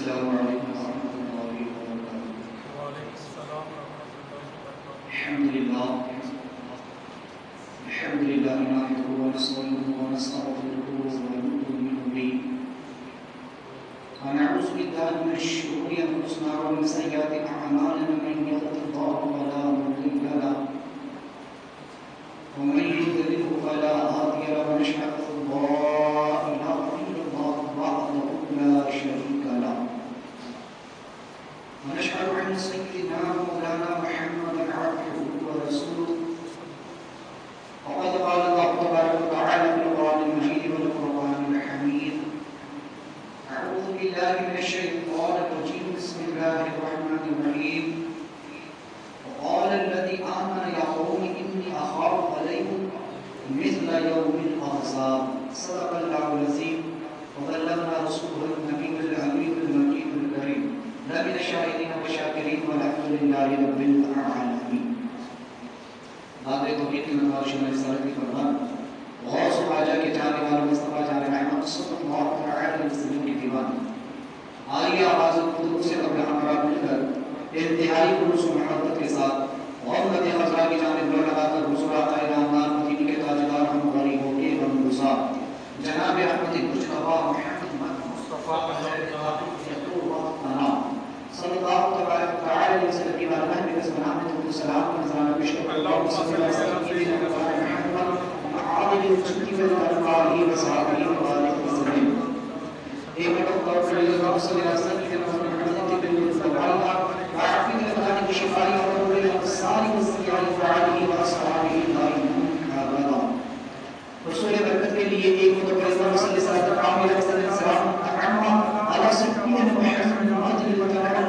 السلام علیکم ورحمۃ اللہ وبرکاتہ۔ وعلیکم السلام ورحمۃ اللہ وبرکاتہ۔ الحمد للہ نحمده ونستعینه ونستغفره ونؤمن به ونعوذ باللہ من شرور انفسنا ومن سیئات اعمالنا، من یهده اللہ فلا مضل له ومن يضلل فلا هادي له، ونشهد ان لا اله الا الله وحده لا شريك له، ونشهد ان سيدنا مولانا محمدا عبده ورسوله، وقد قال الله تبارك وتعالى في القرآن المجيد والقرآن الحميد: أعوذ بالله من الشيطان الرجيم، بسم الله الرحمن الرحيم. وقال الذي آمن يا قوم إني أخاف عليكم مثل يوم الأحزاب. صدق الله العظيم وبلغنا رسوله النبي الأمين المجيد الكريم. لا من الشاهدين والشاكرين والحمد لله رب العالمين. بات توحید کی نماز شمع رسالت کی فرمان غوث و حاجہ کے جانے والوں مصطفیٰ جان رحمت صلی اللہ علیہ وسلم کی دیوان. آئیے آواز خطوط سے قبل ہمارا مل کر انتہائی خلوص و محبت کے ساتھ غربت خزرہ کی جانب بڑھ لگا کر حضور آقا نامدار مدینے کے تاجدار ہم غریبوں کے غمگسار جناب احمد مجتبی محمد مصطفیٰ صلی اللہ تعالی علیہ وسلم کی بارگاہ میں سلام و سلام و نذرانہ پیش کرتا ہوں. اللہم صلی اللہ علیہ وسلم عادل الجنتی والارواح وصحابہ وآلہ وسلم. ایک مرتبہ صلی اللہ علیہ وسلم کی محمد بالفضائل وعافی الابدان کی شفائی اور الابصار والسیاح وعلیہ واصحابہ دائمون ابدا. رسول برکت کے لیے ایک مرتبہ صلی اللہ علیہ وسلم سلام اعما علی سیدنا محمد عادل المتعال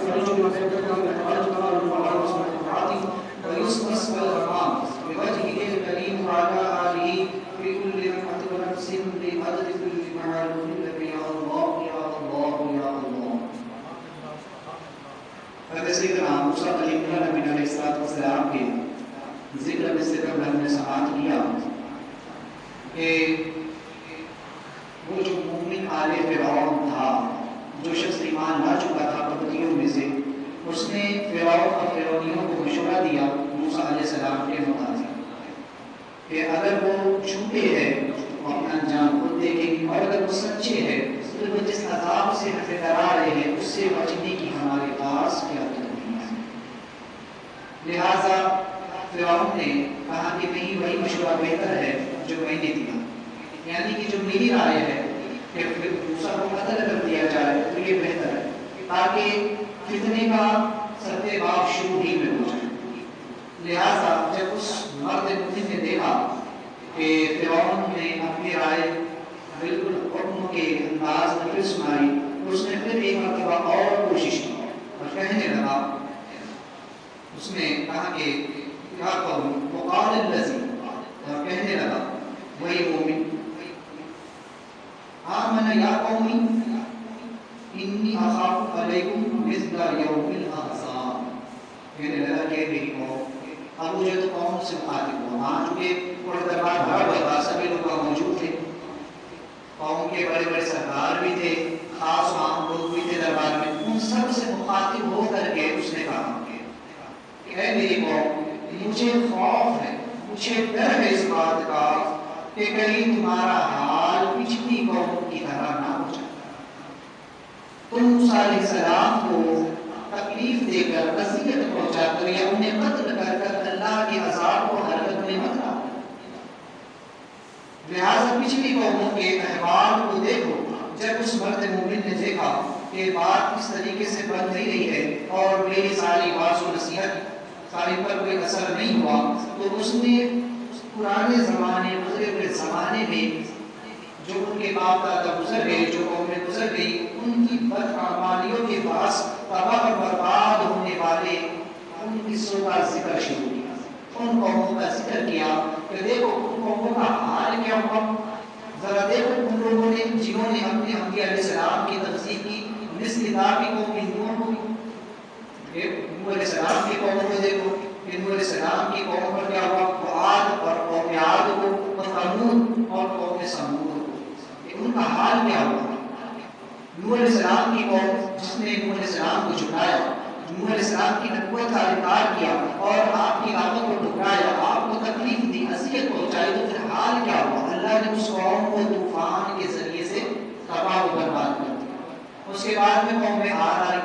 فرج المفرد والإخراج والمعارض والمعاطف ويسمس والغرام بوجهه الكريم وعلى آله في كل لمحة ونفس بعدد كل معلوم لك يا الله يا الله يا الله. حضرت سیدنا موسیٰ کلیم اللہ نبی علیہ السلام کے ذکر میں سے قبل ہم نے سماعت کیا کہ وہ جو مومن آل فرعون تھا، جو شخص ایمان لا چکا تھا قبطیوں میں سے، اس نے فرعون اور فرعونیوں کو مشورہ دیا موسیٰ علیہ السلام کے مطابق کہ اگر وہ جھوٹے ہیں وہ اپنا انجام خود دیکھیں گے، اور اگر وہ سچے ہیں تو وہ جس عذاب سے ہمیں ڈرا رہے ہیں اس سے بچنے کی ہمارے پاس کیا تدبیر ہے. لہٰذا فرعون نے کہا کہ نہیں، وہی مشورہ بہتر ہے جو میں نے دیا، یعنی کہ جو میری رائے ہے کہ موسیٰ کو قتل کر دیا جائے تو یہ بہتر ہے، تاکہ فتنے کا سرتباب شروع ہی میں ہو جائے. لہٰذا جب اس مرد مومن نے دیکھا کہ فرعون نے اپنی رائے بالکل حکم کے انداز میں پھر سنائی، اس نے پھر ایک مرتبہ اور کوشش کی اور کہنے لگا، اس نے کہا کہ کیا کہوں، وقال الذی، اور کہنے لگا وہی مومن، آمن یا قومی انی اخاف علیکم مثل یوم الاحزاب. کہنے لگا کہ میری قوم، اب مجھے تو قوم سے مخاطب ہوا، وہاں چونکہ پورے دربار بھرا ہوا تھا، سبھی لوگ موجود تھے، قوم کے بڑے بڑے سردار بھی تھے، خاص عام لوگ بھی تھے دربار میں. ان سب سے مخاطب ہو کر کے اس نے کہا کہ اے میری قوم، مجھے خوف ہے، مجھے ڈر ہے اس بات کا کہ کہیں تمہارا حال پچھلی قوم کی طرح نہ ہو جائے. تم موسیٰ علیہ السلام کو تکلیف دے کر، اذیت پہنچا کر یا انہیں قتل کر کر اللہ کے عذاب کو حرکت میں مت لاؤ. لہٰذا پچھلی قوموں کے احوال کو دیکھو. جب اس مرد مومن نے دیکھا کہ بات اس طریقے سے بن نہیں رہی ہے اور میری ساری واعظ و نصیحت ساری پر کوئی اثر نہیں ہوا، تو اس نے پرانے زمانے، گزرے ہوئے زمانے میں جو ان کے باپ دادا گزر گئے، جو قومیں گزر گئی، ان کی بدعمالیوں کے باعث تباہ و برباد ہونے والے ان قصوں کا ذکر شروع کیا، ان قوموں کا ذکر کیا کہ دیکھو ان قوموں کا حال کیا ہوا. ذرا دیکھو ان لوگوں نے جنہوں نے اپنے انبیاء علیہ السلام کی تفسیر کی، مثل داعی قوم نوح کو، نوح علیہ السلام کی قوموں کو دیکھو، نوح علیہ السلام کی قوم پر کیا ہوا، عاد اور قوم عاد کو، اور ثمود اور قوم ثمود کو، ان کا حال کیا ہوا. نوح علیہ السلام کی قوم جس نے نوح علیہ السلام کو جھٹلایا، نوح علیہ السلام کی نبوت کا انکار کیا اور آپ کی دعوت کو ٹھکرایا، آپ کو تکلیف دی، اذیت پہنچائی، تو پھر حال کیا ہوا؟ اللہ نے اس قوم کو طوفان کے ذریعے سے تباہ و برباد کر دیا۔ اس کے بعد میں قوم عاد آئی،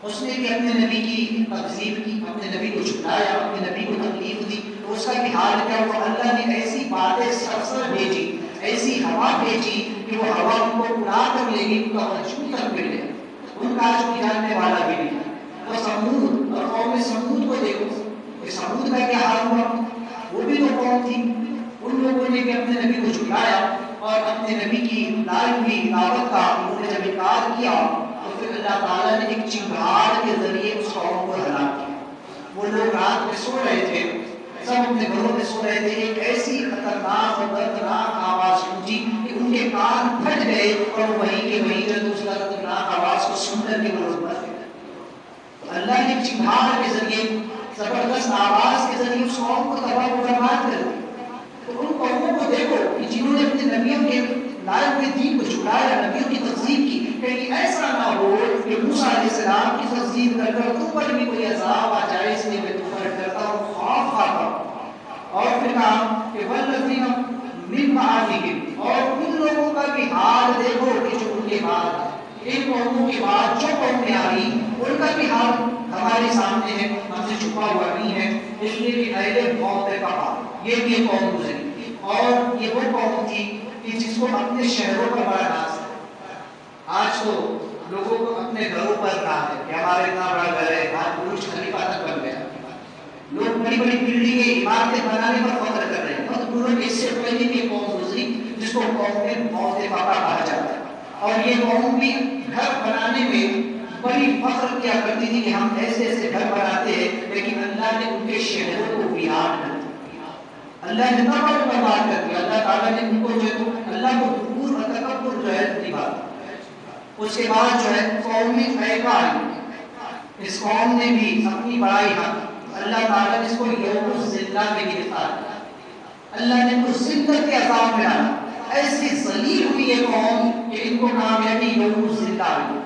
اس نے بھی اپنے نبی کی تکذیب کی، اپنے نبی کو جھٹلایا، اپنے نبی کو تکلیف دی، تو اس کا بھی حال کیا ہوا؟ اللہ نے ایسی باتیں سرسر بھیجی، ایسی ہوا بھیجی کہ وہ ہوا ان کو اڑا کر لے گی، ان کا وجود تک گر گیا، ان کا آج کوئی جاننے والا بھی نہیں۔ اور سمود اور قوم سمود کو دیکھو کہ سمود کا کیا حال ہوا، وہ بھی تو قوم تھی، ان لوگوں نے بھی اپنے نبی کو جھٹلایا اور اپنے نبی کی لائی ہوئی دعوت کا انہوں نے جب انکار کیا تو پھر اللہ تعالیٰ نے ایک چنگاڑ کے ذریعے اس قوم کو ہلاک کیا۔ وہ لوگ رات میں سو رہے تھے، سب اپنے گھروں میں سو رہے تھے، ایک ایسی خطرناک اور دردناک آواز سنی کہ ان کے کان پھٹ گئے اور وہیں کے وہیں جو اس دردناک آواز کو سن کر کے وہ لوگ مر گئے۔ اللہ نے چنگاڑ کے ذریعے، زبردست آواز کے ذریعے اس قوم کو تباہ و برباد کر دیا۔ تو ان قوموں کو دیکھو کہ جنہوں نے اپنے نبیوں کے لائے ہوئے دین کو جھٹلایا، نبیوں کی تکذیب کی، کہیں ایسا نہ ہو کہ موسیٰ علیہ السلام کی تکذیب کر کر تم پر بھی کوئی عذاب آ جائے، اس لیے میں تم پر ڈرتا ہوں، خوف کھاتا ہوں۔ اور پھر کہا کہ والذین من بعدہم، اور ان لوگوں کا بھی حال دیکھو کہ جو ان کے بعد، ان قوموں کے بعد جو قومیں آئی ان کا بھی حال ہمارے سامنے ہے، ہم سے چھپا ہوا نہیں ہے، اس لیے کہ اہل موت کہا یہ بھی قوم گزری، اور یہ وہ قوم تھی کہ جس کو اپنے شہروں پر بڑا ناز ہے۔ آج تو لوگوں کو اپنے گھروں پر ناز ہے کہ ہمارے اتنا بڑا گھر ہے، آج برج خلیفہ تک بن گیا، لوگ بڑی بڑی بلڈنگیں عمارتیں بنانے پر فخر کر رہے ہیں۔ اور انہوں نے اس سے پہلے بھی قوم گزری جس کو قوم میں موت فقہ کہا جاتا ہے، اور یہ قوم بھی گھر بنانے میں بڑی فخر کیا کرتی تھی کہ ہم ایسے ایسے گھر بناتے ہیں، لیکن اللہ نے ان کے شہروں کو ویران کر دیا، اللہ نے تباہ و برباد کر دیا۔ اللہ تعالیٰ نے ان کو جو ہے اللہ کو غرور اور تکبر جو ہے دیا۔ اس کے بعد جو ہے قوم ایکا آئی، اس قوم نے بھی اپنی بڑائی ہاتھ، اللہ تعالیٰ نے اس کو یوم الذلہ میں گرفتار کیا، اللہ نے کو ذلت کے عذاب میں ڈالا، ایسی ذلیل ہوئی یہ قوم کہ ان کو کامیابی یوم الذلہ آئی،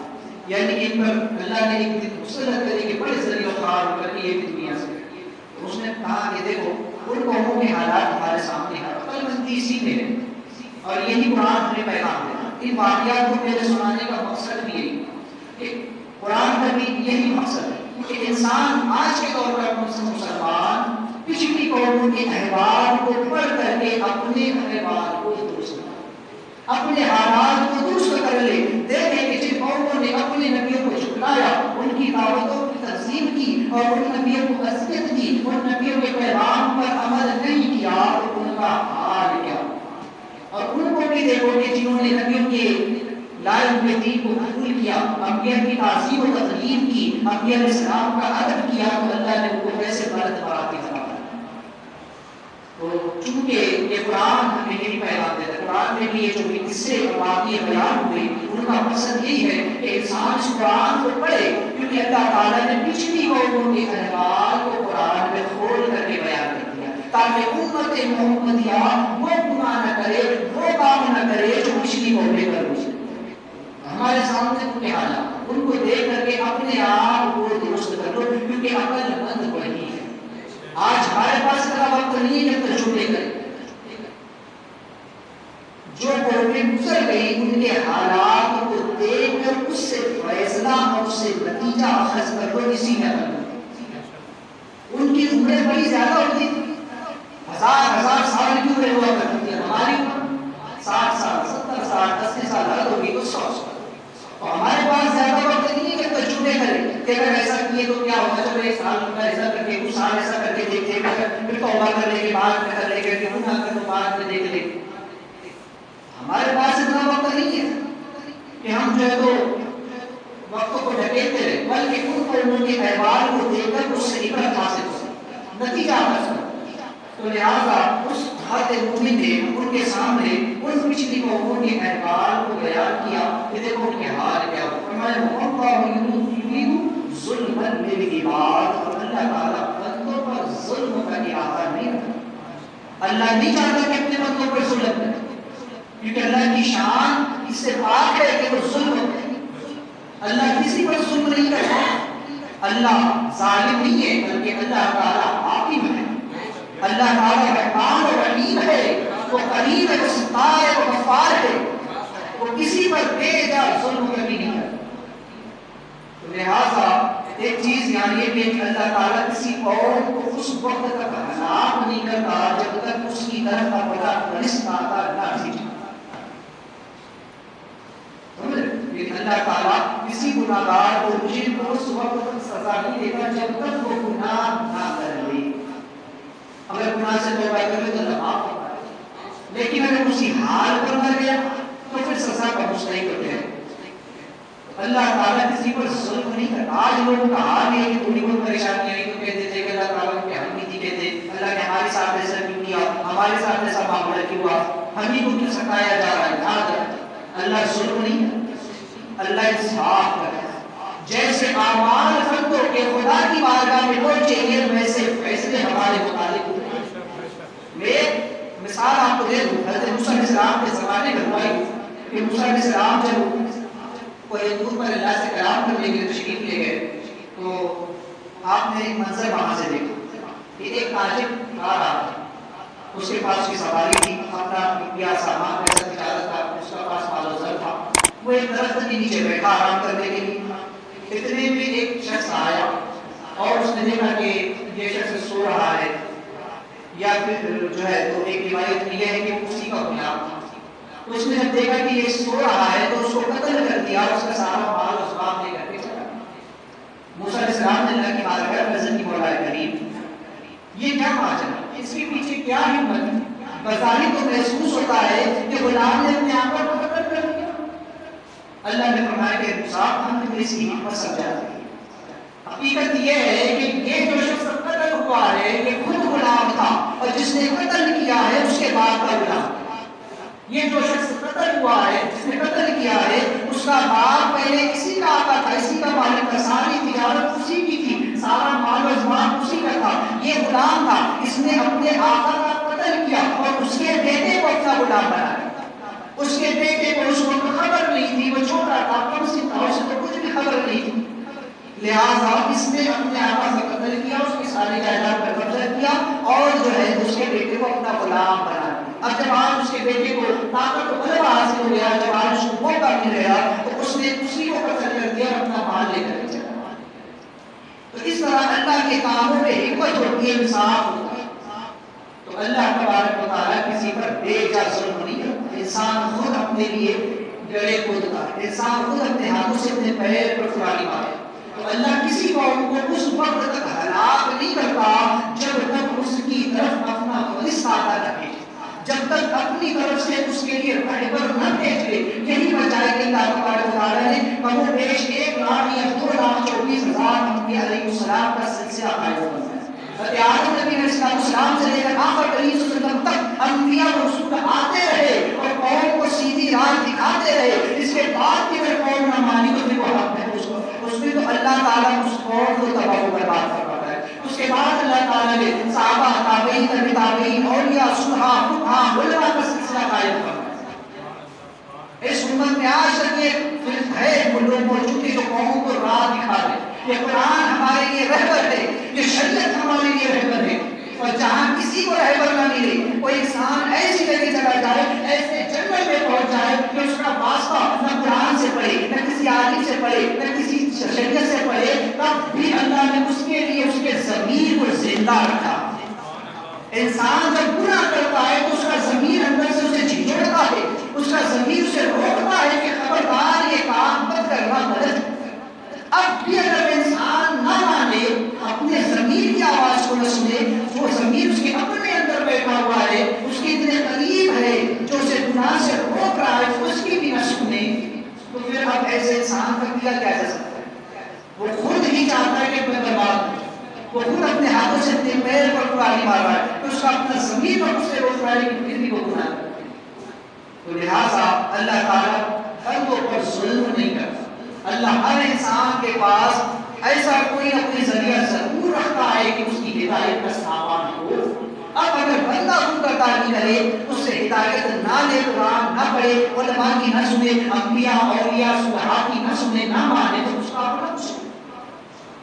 یعنی کہ ان پر اللہ نے ایک دن مسلط کرے کہ بڑے ذلیل و خوار ہو کر کے یہ بھی دنیا سے گئے۔ اس نے کہا کہ دیکھو ان قوموں کے حالات ہمارے سامنے ہیں، عقل مندی اسی میں ہے، اور یہی قرآن ہمیں پیغام دیتا۔ ان واقعات کو میرے سنانے کا مقصد بھی یہی کہ قرآن کا بھی یہی مقصد ہے کہ انسان آج کے دور پر مسلمان پچھلی قوموں کے احوال کو پڑھ کر کے اپنے احوال کو درست کرے، اپنے حالات کو درست کر لے، دیکھیں کہ جن قوموں نے اپنے نبیوں کو جھٹلایا، ان کی دعوتوں کی تقسیم کی اور ان نبیوں کو اذیت دی، ان نبیوں کے پیغام پر عمل نہیں کیا، تو ان کا حال کیا۔ اور ان کو بھی دیکھو کہ جنہوں نے نبیوں کے لائے ہوئے دین کو قبول کیا، انبیاء کی تعظیم و تقدیم کی، انبیاء علیہ السلام کا ادب کیا، تو اللہ نے ان کو کیسے برت براتی فرمایا۔ تو چونکہ یہ قرآن ہمیں یہی پیغام دیتا ہے، قرآن میں بھی یہ جو قصے اور واقعے بیان ہوئے ان کا مقصد یہی ہے کہ انسان اس قرآن کو پڑھے، کیونکہ اللہ تعالیٰ نے پچھلی قوموں کے احوال کو قرآن میں کھول کر کے بیان کر دیا، تاکہ امت محمدیہ وہ گناہ نہ کرے، وہ کام نہ کرے جو پچھلی قومیں کر رہی ہیں۔ ہمارے سامنے ان کے حالات، ان کو دیکھ کر کے اپنے آپ کو درست کر لو، کیونکہ عقل مند وہی ہے۔ آج ہمارے پاس اتنا وقت نہیں ہے کہ تجربے کریں، جو قومیں گزر گئی ان کے حالات کو دیکھ کر اس سے فیصلہ اور اس سے نتیجہ اخذ کر لو، اسی میں عمل کرو۔ ان کی عمریں بڑی زیادہ ہوتی تھی، ہزار سال کی عمریں ہوا کرتی تھی، ہماری عمر 60 سال 70 سال 80 سال حد ہوگی تو 100 سال۔ تو ہمارے پاس زیادہ وقت نہیں ہے کہ تجربے کریں کہ اگر ایسا کیے تو کیا ہوگا، چلو ایک سال کا ایسا کر کے کچھ سال ایسا کر کے دیکھتے ہیں، پھر توبہ کرنے کے بعد میں کر لیں گے، پھر گناہ کرنے کے بعد میں دیکھ لیں۔ ہمارے پاس اتنا وقت نہیں ہے کہ ہم جو ہے تو وقت کو ڈھکیلتے رہے، بلکہ ان قوموں کے احوال کو دیکھ کر اس سے عبرت حاصل کرو، نتیجہ حاصل کرو۔ تو لہٰذا اس حد مومن نے ان کے سامنے ان پچھلی قوموں کے احوال کو بیان کیا کہ دیکھو ان کے حال کیا ہو۔ فرمایا اللہ یرید ظلما للعباد، اور اللہ تعالیٰ بندوں پر ظلم کا ارادہ نہیں رکھتا، اللہ نہیں چاہتا کہ اپنے بندوں پر ظلم کرے، کیونکہ اللہ کی شان اس سے پاک ہے کہ وہ ظلم کرے۔ اللہ کسی پر ظلم نہیں کرتا، اللہ ظالم نہیں ہے، بلکہ اللہ تعالیٰ حاکم ہے۔ اللہ تعالیٰ رحمان و رحیم ہے، وہ کریم ہے، وہ ستار ہے، وہ غفار ہے، وہ کسی پر بے جا ظلم کبھی نہیں کرتا۔ لہٰذا ایک چیز یاد یہ کہ اللہ تعالیٰ کسی قوم کو اس وقت تک ہلاک نہیں کرتا جب تک اس کی طرف کا بڑا فرشتہ آتا نہ بھیجے۔ لیکن اللہ تعالیٰ کسی گناہ گار کو مجرم کو اس وقت تک سزا نہیں دیتا جب تک وہ گناہ نہ کر لے۔ اگر گناہ سے توبہ کر لے تو اللہ معاف کرتا ہے، لیکن اگر اسی حال پر مر گیا تو پھر سزا کا مستحق ہے۔ اللہ تعالیٰ کسی پر ظلم نہیں کرتا۔ آج لوگوں کا حال یہ ہے کہ تھوڑی بہت پریشانی آئی تو کہتے تھے کہ اللہ تعالیٰ نے ہم نہیں کہتے، اللہ نے ہمارے ساتھ ایسا کیوں کیا، ہمارے ساتھ ایسا معاملہ کیوں ہوا، ہم ہی کو کیوں ستایا جا رہا ہے۔ یاد اللہ ظلم نہیں کرتا، اللہ انصاف کرتا ہے۔ جیسے اعمال فرضوں کے خدا کی بارگاہ میں پہنچے گے ویسے فیصلے ہمارے متعلق ہوتے ہیں۔ میں مثال آپ کو دے دوں، حضرت موسیٰ علیہ السلام کے زمانے میں ہوا کہ موسیٰ علیہ السلام جب کوئی دور پر اللہ سے کلام کرنے کے لیے تشریف لے گئے تو آپ نے ایک منظر وہاں سے دیکھا کہ ایک تاجر آ رہا تھا، اس کے پاس کی سواری تھی، اپنا روپیہ سامان ایسا تجارت تھا، اس کا پاس مال و زر تھا، وہ ایک درخت کے نیچے بیٹھا آرام کرنے کے لیے۔ اتنے میں ایک شخص آیا اور اس نے دیکھا کہ یہ شخص سو رہا ہے، یا پھر جو ہے تو ایک روایت یہ ہے کہ اسی کا غلام تھا۔ اس نے جب دیکھا کہ یہ سو رہا ہے تو اس کو قتل کر دیا، اس کا سارا مال و اسباب لے کر کے چلا۔ موسیٰ علیہ السلام نے اللہ کی بارگاہ میں عرض کی، مولا کریم یہ کیا ماجرا، اس کے پیچھے کیا حکمت؟ بظاہر تو محسوس ہوتا ہے کہ غلام نے اپنے آقا کو قتل کر دیا۔ اللہ نے فرمایا کہ موسیٰ ہم نے اس کی حکمت سمجھا دی۔ حقیقت یہ ہے کہ یہ جو شخص قتل ہوا ہے یہ خود غلام تھا، اور جس نے قتل کیا ہے اس کے باپ کا غلام۔ یہ جو شخص قتل ہوا ہے، جس نے قتل کیا ہے، اس کا باپ پہلے اسی کا آقا تھا، اسی کا مالک تھا، ساری تجارت اسی کی تھی، سارا مال و اسباب اسی کا تھا، یہ غلام تھا۔ اس نے اپنے آقا کا قتل کیا اور اس کے بیٹے کو اپنا غلام بنایا۔ اس کے بیٹے کو اس وقت خبر نہیں تھی، وہ چھوٹا تھا، کم سن تھا، اسے تو کچھ بھی خبر نہیں تھی، لہٰذا اس نے اپنے آقا کا قتل کیا، اس کی ساری جائیداد پر قبضہ کیا اور جو ہے اس کے بیٹے کو اپنا غلام بنا دیا۔ اب جب آج اس کے بیٹے کو طاقت و غلبہ حاصل ہو گیا، جب آج اس کو موقع مل رہا تو اس نے اسی کو قتل کر دیا اور اپنا مال لے کر چلا۔ تو اس طرح اللہ کے کاموں میں حکمت ہوتی ہے، انصاف ہوتا ہے۔ تو اللہ تبارک و تعالیٰ کسی پر بے جا ظلم نہیں کرتا۔ انسان خود اپنے لیے گڑھے کھودتا ہے، انسان خود اپنے ہاتھوں سے اپنے پیر پر کلاڑی مارے۔ تو اللہ کسی قوم کو اس وقت تک ہلاک نہیں کرتا جب تک اس کی طرف اپنا فرشتہ آتا رہے، جب تک اپنی طرف سے اس کے لیے رہبر نہ بھیج دے۔ یہی وجہ ہے کہ اللہ تبارک و تعالیٰ نے کم و بیش 1,00,000 یا 2,24,000 انبیاء علیہ السلام کا سلسلہ قائم فرمایا۔ آدم نبی علیہ السلام سے لے کر آخر کریم صلی اللہ علیہ وسلم تک انبیاء و رسول آتے رہے اور قوم کو سیدھی راہ دکھاتے رہے۔ اس کے بعد بھی اگر قوم نہ مانی تو پھر وہ حق ہے اس میں تو اللہ تعالیٰ اس قوم کو تباہ و برباد کرتا ہے۔ اس کے بعد اللہ تعالیٰ نے صحابہ، تابعین، تبع تابعین، اولیاء، صلحاء، فقہاء، علماء کا سلسلہ قائم فرمایا۔ اس امت میں آج تک یہ فرق ہے وہ لوگ موجود ہیں جو قوموں کو راہ دکھا رہے ہیں۔ یہ قرآن ہمارے لیے رہبر ہے، یہ شریعت ہمارے لیے رہبر ہے، اور جہاں کسی کو رہبر نہ ملے، کوئی انسان ایسی جگہ چلا جائے، ایسے جنگل میں پہنچ جائے کہ اس کا واسطہ نہ قرآن سے پڑھے، نہ کسی عالم سے پڑھے، نہ کسی شریعت سے پڑھے، تب بھی اللہ نے اس کے لیے اس کے ضمیر کو زندہ رکھا۔ انسان جب گناہ کرتا ہے تو اس کا ضمیر اندر سے اسے جھنجھوڑتا ہے، اس کا ضمیر اسے روکتا ہے کہ خبردار یہ کام مت کرنا، غلط ہے۔ اب بھی اگر انسان نہ مانے، اپنے ضمیر کی آواز کو نہ سنے، وہ ضمیر اس کے اپنے اندر بیٹھا ہوا ہے، اس کے اتنے قریب ہے جو اسے گناہ سے روک رہا ہے، اس کی بھی نہ سنے، تو پھر اب ایسے انسان کا کیا جا سکتا ہے؟ وہ خود ہی چاہتا ہے کہ میں برباد ہوں، وہ خود اپنے ہاتھوں سے اپنے پیر پر کلاڑی مار رہا ہے، تو اس کا اپنا ضمیر پر اس سے روک رہا ہے کہ پھر بھی وہ گناہ کرتا ہے۔ تو لہٰذا اللہ تعالیٰ بندوں پر ظلم نہیں کرتا۔ اللہ ہر انسان کے پاس ایسا کوئی نہ کوئی ذریعہ ضرور رکھتا ہے کہ اس کی ہدایت کا سامان ہو، اب اگر بندہ خود کا تعلیم کرے، اس سے ہدایت نہ لے، قرآن نہ پڑھے، علماء کی نہ سنے، انبیاء اولیاء صلحاء کی نہ سنے، نہ مانے، تو اس کا اپنا کچھ نہیں۔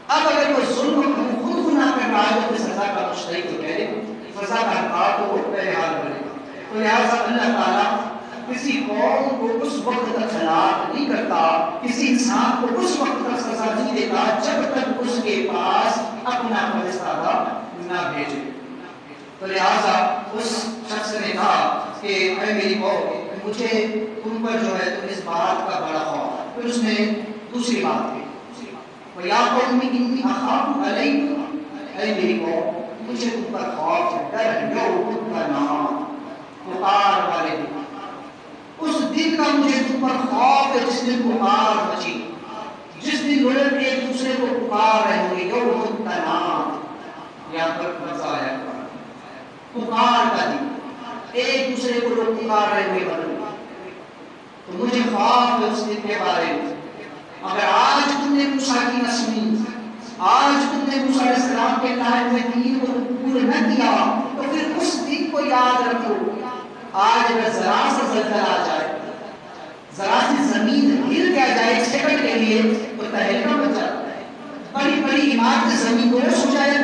اب اگر کوئی ظلم خود گناہ کر رہا ہے تو سزا کا مستحق تو کہہ دے، سزا کا حقدار تو وہ پہلے حال کرے گا۔ تو لہٰذا اللہ تعالیٰ کسی قوم کو اس وقت تک ہلاک نہیں کرتا، کسی انسان کو اس وقت تک سزا نہیں دیتا جب تک اس کے پاس اپنا فرزادہ نہ بھیجے۔ تو لہٰذا اس شخص نے کہا کہ اے میری قوم، مجھے تم پر جو ہے تو اس بات کا بڑا خوف۔ پھر اس نے دوسری بات کی، وَيَا قَوْمِ إِنِّي أَخَافُ عَلَيْكُمْ، اے میری قوم، مجھے تم پر خوف ہے، ڈر ہے، یوم التناد، پکار والے دن، اس دن کا مجھے تم پر خوف ہے جس دن پکار مچی، جس دن لوگ ایک دوسرے کو پکار رہے ہوں گے، یوم التناد، یہاں پر مزہ آیا پکار کا دن، ایک دوسرے کو لوگ پکار رہے ہوئے بنو، تو مجھے خوف ہے اس دن کے بارے میں۔ اگر آج تم نے موسیٰ کی نہ سنی، آج تم نے موسیٰ علیہ السلام کے لائے ہوئے دین کو قبول نہ کیا، تو پھر اس دن کو یاد رکھو۔ آج اگر ذرا سا زلزلہ آ جائے، ذرا سی زمین ہل کیا جائے ایک سیکنڈ کے لیے، تو تہلکہ مچ جاتا ہے، بڑی بڑی عمارتیں زمین گوش ہو جائے،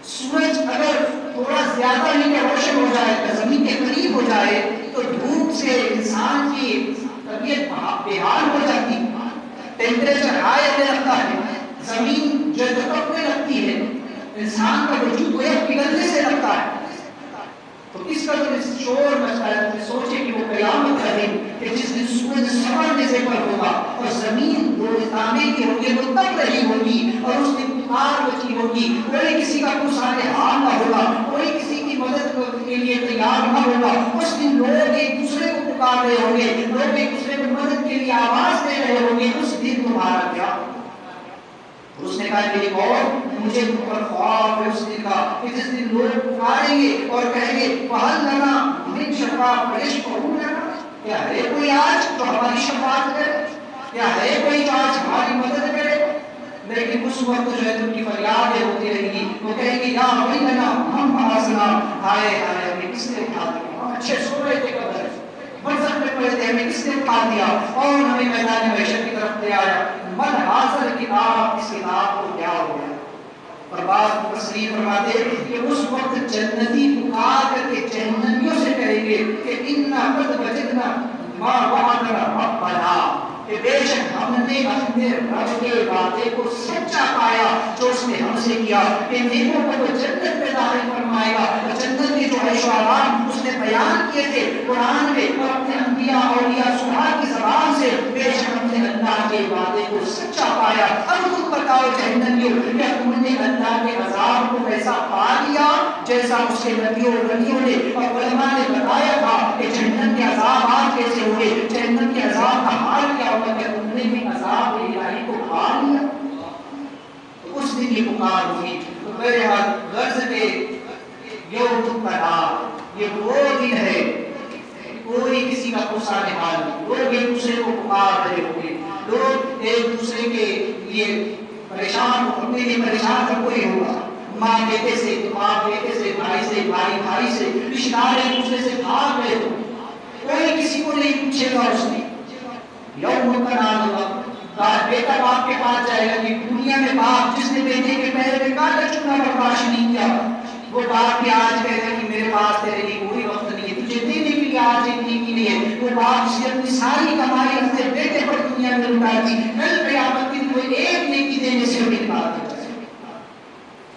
سورج اگر تھوڑا زیادہ ہی کہ روشن ہو جائے، زمین کے قریب ہو جائے، تو دھوپ سے انسان کی طبیعت بحال ہو جاتی، ٹیمپریچر ہائی ہونے لگتا ہے، زمین جو تڑپنے لگتی ہے، انسان کا وجود گویا پگھلنے سے لگتا ہے۔ تو اس کا جو شور مچتا ہے، تو سوچے کہ وہ قیامت کا دن کہ جس دن سورج سمرنے سے پر ہوگا اور زمین جو تانبے کی ہوگی وہ تپ رہی ہوگی، اور اس دن پکار مچی ہوگی، کوئی کسی کا کوئی سارے حال نہ ہوگا، کوئی کسی کی مدد کے لیے تیار نہ ہوگا۔ اس دن لوگ ایک دوسرے کو پکار رہے ہوں گے، لوگ ایک دوسرے کو مدد کے لیے آواز دے رہے ہوں گے، اس دن تمہارا کیا؟ اس نے کہا میری قوم، مجھے تم پر خوف ہے اس دن کا کہ جس دن لوگ پکاریں گے اور کہیں گے فَهَلْ لَنَا مِنْ شَفَاعٍ فَيَشْفَعُوا لَنَا، کیا ہے کوئی آج جو ہماری شفاعت کرے، کیا ہے کوئی جو آج ہماری مدد کرے؟ لیکن اس وقت جو ہے تم کی فریادیں ہوتی رہیں گی، وہ کہیں گے یا ویلنا ہم باسنا، ہائے ہائے ہمیں کس نے اٹھا دیا، ہم اچھے سو رہے تھے قبر منظر میں پڑے تھے، ہمیں کس نے اٹھا دیا اور ہمیں میدان محشر کی طرف لے آیا، من حاصل کتاب، اس کتاب کو کیا ہو گیا؟ اور بعض مفسرین فرماتے ہیں کہ اس وقت جنتی پکار کر کے جہنمیوں سے کہیں گے کہ اِنَّا قَدْ وَجَدْنَا مَا وَعَدَنَا رَبَّنَا، کہ بے شک ہم نے اپنے رب کے وعدے کو سچا پایا جو اس نے ہم سے کیا کہ نیکوں کو جنت میں داخل فرمائے گا۔ جنت کے جو اشارات اس نے بیان کیے تھے قرآن میں اور اپنے انبیاء اولیاء صلحاء کی زبان سے، بے شک ہم نے اللہ کے وعدے کو سچا پایا۔ اب تم بتاؤ جہنمیوں، کیا تم نے اللہ کے عذاب کو ویسا پا لیا جیسا اس کے نبیوں ولیوں نے اور علماء نے بتایا تھا کہ جہنم کے عذاب آج کیسے ہوئے، جہنم کے عذاب کا حال کیا ہوگا، کہ تم نے بھی عذاب الہی کو پا لیا؟ تو اس دن یہ پکار ہوئی۔ تو بہرحال غرض کے یوم التناد، یہ وہ دن ہے کوئی کسی کا کوئی سارے حال نہیں، لوگ ایک دوسرے کو پکار رہے ہوں گے، لوگ ایک دوسرے کے لیے پریشان ہو، اپنے لیے پریشان کا کوئی ہوگا، ماں بیٹے سے، باپ بیٹے سے، بھائی سے، بھائی بھائی سے، رشتہ دار ایک دوسرے سے بھاگ رہے ہو، کوئی کسی کو نہیں پوچھے گا۔ اس نے یوم التناد ہوگا، بیٹا باپ کے پاس جائے گا کہ دنیا میں باپ جس نے بیٹے کے پیر میں کاٹا چکنا برداشت نہیں کیا، وہ باپ بھی آج کہے گا کہ میرے پاس تیرے لیے کوئی وقت نہیں ہے، تجھے دینے کے لیے آج اتنی کی نہیں ہے۔ وہ باپ سے اپنی ساری کمائی اپنے بیٹے پر دنیا میں لٹا دی، کل قیامت کے دن وہ ایک نیکی دینے سے بھی انکار کرے گا،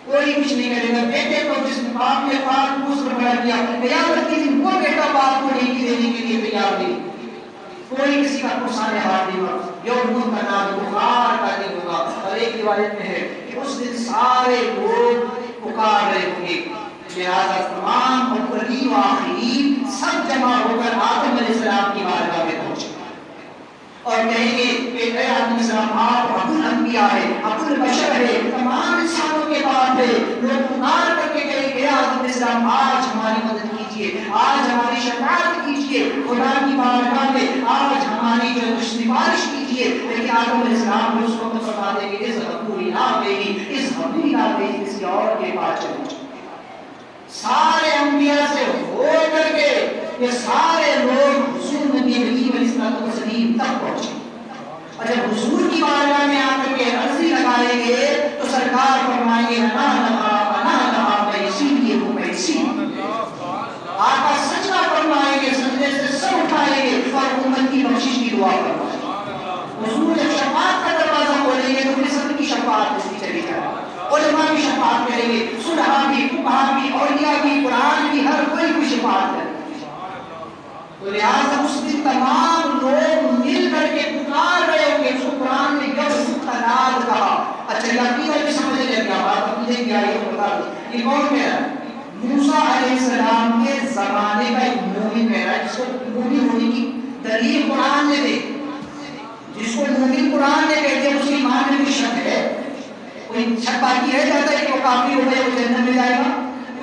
کوئی کچھ نہیں کرے گا۔ بیٹے کو جس باپ نے پاک پوچھ کر بڑا کیا، قیامت کے دن وہ بیٹا باپ کو نیکی دینے کے لیے تیار نہیں، کوئی کسی کا پرسانے ہاتھ نہیں ہوگا۔ یوم التناد پکار کا دن ہوگا، اور ایک روایت میں ہے کہ اس دن سارے لوگ پکار رہے ہوں گے، لہذا تمام اولین و آخرین سب جمع ہو کر آدم علیہ السلام کی بارگاہ میں پہنچے اور کہیں گے کہ اے آدم علیہ السلام، آپ ابو الانبیاء ہے، ابو البشر ہے، تمام انسانوں کے باپ ہے۔ لوگ پکار کر کے کہیں گے اے آدم علیہ السلام، آج ہماری مدد کیجیے، آج ہماری شفاعت کیجیے، خدا کی بارگاہ میں آج ہماری جو سفارش کیجیے۔ لیکن آدم علیہ السلام اس وقت فرما دیں گے اذهبوا الی غیری، اذهبوا الی غیری، کسی اور کے پاس چلو۔ سارے انبیاء سے ہو کر کے یہ سارے لوگ حضور نبی کریم علیہ الصلوۃ والسلام تک پہنچے، اور جب حضور کی بارگاہ میں آ کر کے عرضی لگائیں گے تو سرکار فرمائیں گے انا لہا میں اسی لیے ہوں، میں اسی لیے۔ آقا سجدہ فرمائیں گے، سجدے سے سر اٹھائیں گے اور امت کی بخشش کی دعا فرمائیں گے۔ حضور جب شفاعت کا دروازہ کھولیں گے تو پھر سب کی شفاعت اس کی چلی جائے گی، علماء بھی شفاعت کریں گے، صلحاء بھی، فقہاء بھی، اولیاء بھی، قرآن بھی، ہر کوئی بھی شفاعت کرے گا۔ تو لہٰذا اس دن تمام لوگ مل کر کے پکار رہے ہوں گے، اس کو قرآن نے یوم التناد کہا۔ اچھا یقین بھی سمجھ لیں کیا بات مجھے کیا یہ بتا دو، یہ کون کہہ رہا ہے؟ موسیٰ علیہ السلام کے زمانے کا ایک مومن کہہ رہا ہے، جس کو مومن ہونے کی دلیل قرآن نے دی، جس کو مومن قرآن نے کہتے ہیں اس کی ایمان میں کوئی شک ہے، کوئی شک باقی ہے جاتا ہے کہ وہ کافر ہو گئے وہ جنت میں جائے گا؟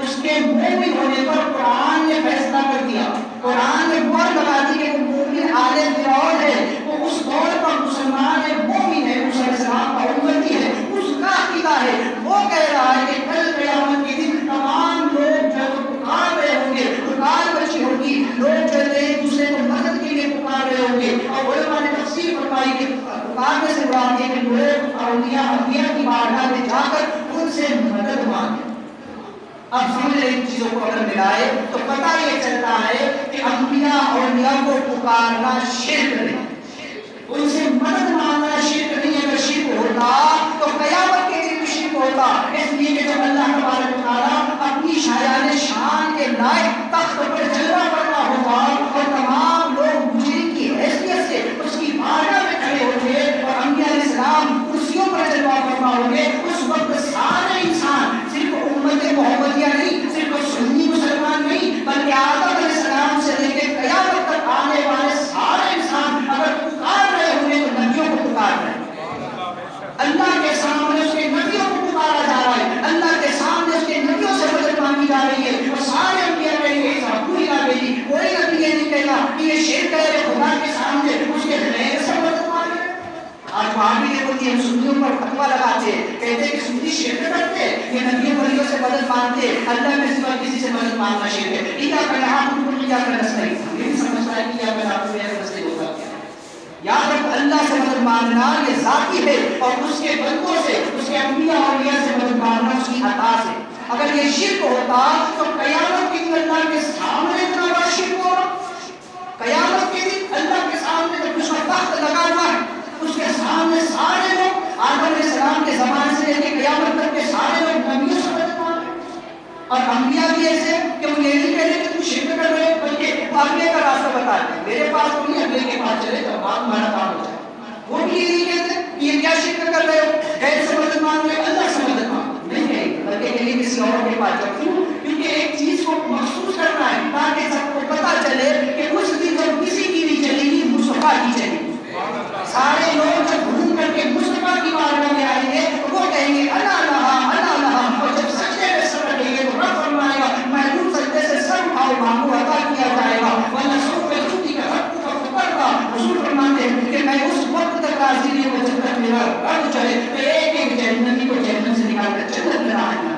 اس کے مومن ہونے پر قرآن نے فیصلہ کر دیا، قرآن نے مہر لگا دی کہ وہ مومن آل فرعون ہے، وہ اس دور پر مسلمان ہے، مومن ہے، موسیٰ علیہ السلام کا امتی ہے، اس کا عقیدہ ہے۔ وہ کہہ رہا ہے کہ کل قیامت کے دن تمام لوگ جو پکار رہے ہوں گے، پکار بچی ہوگی، لوگ جو ہے ایک دوسرے کو مدد کے لیے پکار رہے ہوں گے، اور علماء نے تفسیر فرمائی کہ پکارنے سے مراد یہ کہ لوگ اولیاء انبیاء کی بارگاہ میں جا کر ان سے مدد مانگے۔ اب سمجھ لیں ان چیزوں کو اگر ملائے تو پتہ یہ چلتا ہے کہ انبیاء اولیاء کو پکارنا شرک نہیں، ان سے مدد مانگنا شرک نہیں۔ اگر شرک ہوتا تو قیامت کے دن بھی شرک ہوتا، اس لیے کہ جب اللہ تبارک و تعالیٰ اپنی شایان شان کے لائق تخت پر جلوہ کرنا ہوگا اور تمام لوگ مجرم کی حیثیت سے اس کی بارگاہ میں کھڑے ہوں گے اور انبیاء علیہ السلام کرسیوں پر جلوہ کرنا ہوں گے، اس وقت سارے انسان صرف امت محمدیہ نہیں، صرف سنی مسلمان نہیں، بلکہ آدم علیہ السلام سے لے کے قیامت تک آنے والے سارے انسان اگر پکار رہے ہوں گے تو نبیوں کو پکار رہے ہیں، اللہ کے سامنے اس کے نبیوں کو پکارا جا رہا ہے، اللہ کے سامنے اس کے نبیوں سے مدد مانگی جا رہی ہے، اور سارے انبیاء کہیں گے سب پوری آ گئی، کوئی نبی یہ نہیں کہنا کہ یہ شرک ہے خدا کے سامنے اس کے غیر سے مدد مانگے۔ آج وہاں بھی دیکھو کہ ہم سنیوں پر فتویٰ لگاتے کہتے ہیں کہ سنی شرک کرتے، یہ نبی ولیوں سے مدد مانگتے، اللہ کے سوا کسی سے مدد مانگنا شرک ہے۔ اِذا فَلَعَبْدُ کیا کرنا صحیح، یہ سمجھتا ہے کہ یا فَلَعَبْدُ میرے مسئلے ہوتا کیا، یاد رکھ اللہ سے مدد مانگنا یہ ذاتی ہے، اور اس کے بندوں سے، اس کے انبیاء اولیاء سے مدد مانگنا اس کی عطا سے۔ اگر یہ شرک ہوتا تو قیامت کے دن اللہ کے سامنے اتنا بڑا شرک ہوگا، قیامت کے دن اللہ کے سامنے جب اس کا تخت لگا ہوا ہے، اس کے سامنے سارے لوگ آدم علیہ السلام کے زمانے سے لے کے قیامت تک کے سارے لوگ نبیوں سے مدد مانگے، اور انبیاء بھی ایسے کہ وہ یہ نہیں کہتے کہ تم شرک کر رہے ہو، بلکہ اگلے کا راستہ بتا دیں، میرے پاس تو نہیں اگلے کے پاس چلے تو بات ہمارا کام ہو جائے۔ وہ بھی یہ نہیں کہتے کہ یہ کیا شرک کر رہے ہو، غیر سے مدد مانگ رہے ہو، اللہ سے مدد مانگو، نہیں کہیں گے، بلکہ کہیں گے کسی اور کے پاس جاؤ۔ کیوں؟ کیونکہ ایک چیز کو محسوس کرنا ہے تاکہ سب کو پتہ چلے کہ اس دن جب کسی کی نہیں چلے گی مصطفیٰ کی چلے گی۔ سارے لوگ جب گھوم کر کے مصطفیٰ کی بارگاہ میں آئیں گے تو وہ کہیں گے انا لہا انا لہا، اور جب سجدے میں سر رکھیں گے تو رب فرمائے گا محدود سجدے سے سر اٹھاؤ مانگو عطا کیا جائے گا، ورنہ سوف یؤتیک ربک فترضیٰ۔ حضور فرماتے ہیں کہ میں اس وقت تک راضی نہیں ہوں جب تک میرا رب چاہے تو ایک ایک جہنمی کو جہنم سے نکال کر جنت میں لانا۔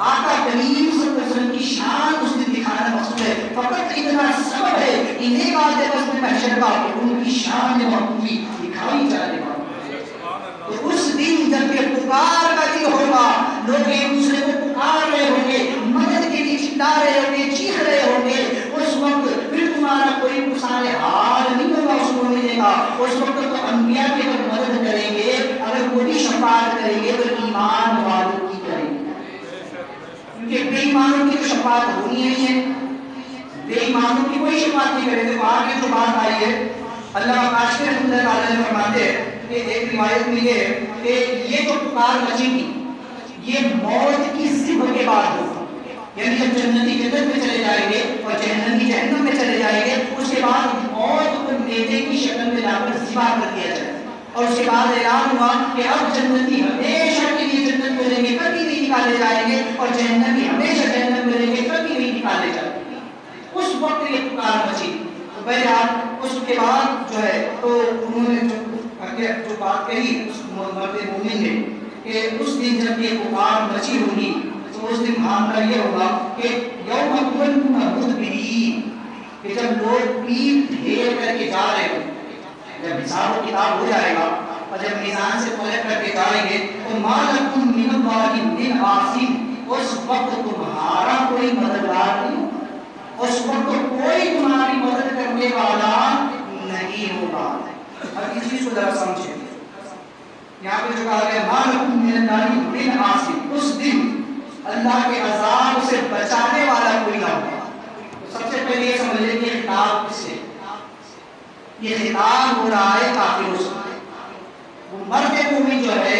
آقا کریم صلی اللہ علیہ وسلم کی شان اس نے دکھانا مقصود ہے، فقط اتنا سبب ہے انہیں باتیں بس میں محشر کا ان کی شان محبوبی دکھائی جانے والی۔ تو اس دن جب یہ پکار کا دن ہوگا، لوگ ایک دوسرے کو پکار رہے ہوں گے، مدد کے لیے چلا رہے ہوں گے، چیخ رہے ہوں گے، اس وقت پھر تمہارا کوئی مسارے حال نہیں ہوگا اس کو ملنے کا۔ اس وقت تو انبیاء کی اگر مدد کریں گے، اگر وہ بھی شفاعت کریں گے تو ایمان والوں کی کریں گے، کیونکہ بے ایمانوں کی تو شفاعت ہونی نہیں ہے، بے ایمانوں کی کوئی شفاعت نہیں کرے گے۔ تو آگے جو بات آئی ہے اللہ کاشفی رحمۃ اللہ علیہ فرماتے ہیں کہ ایک روایت میں یہ ہے کہ یہ جو پکار مچے گی یہ موت کی ذبح کے بعد ہوگی، یعنی جب جنتی جنت میں چلے جائیں گے اور جہنمی جہنم میں چلے جائیں گے، اس کے بعد موت کو نیزے کی شکل میں لا کر ذبح کر دیا جائے، اور اس کے بعد اعلان ہوا کہ اب جنتی ہمیشہ کے لیے جنت میں رہیں گے، کبھی نہیں نکالے جائیں گے، اور جہنمی ہمیشہ جہنم میں رہیں گے، کبھی نہیں نکالے جائیں گے۔ اس وقت یہ پکار مچی۔ تو بہرحال اس کے بعد جو ہے تو انہوں نے جو بات کہی اس مرد مومن نے کہ اس دن جب یہ پکار مچی ہوگی تو تو اس دن معاملہ یہ ہوگا کہ یوم تبلون مدبرین، کہ جب لوگ پیٹ پھیر کر کے جا رہے ہوں، جب حساب و کتاب ہو جائے گا اور جب میزان سے پلٹ کر کے جائیں گے تو ما لکم من اللہ من عاصم، اس وقت تمہارا کوئی مددگار نہیں، اس وقت کوئی تمہاری مدد کرنے والا نہیں ہوگا۔ اب اس چیز کو ذرا سمجھیں، یہاں پہ جو کہا گیا ما لکم من اللہ من عاصم، اس دن اللہ کے عذاب سے بچانے والا کوئی نہ ہوگا۔ سب سے پہلے یہ سمجھ لیں کہ خطاب کس سے، یہ خطاب ہو رہا ہے کافروں سے۔ وہ مرد مومن جو ہے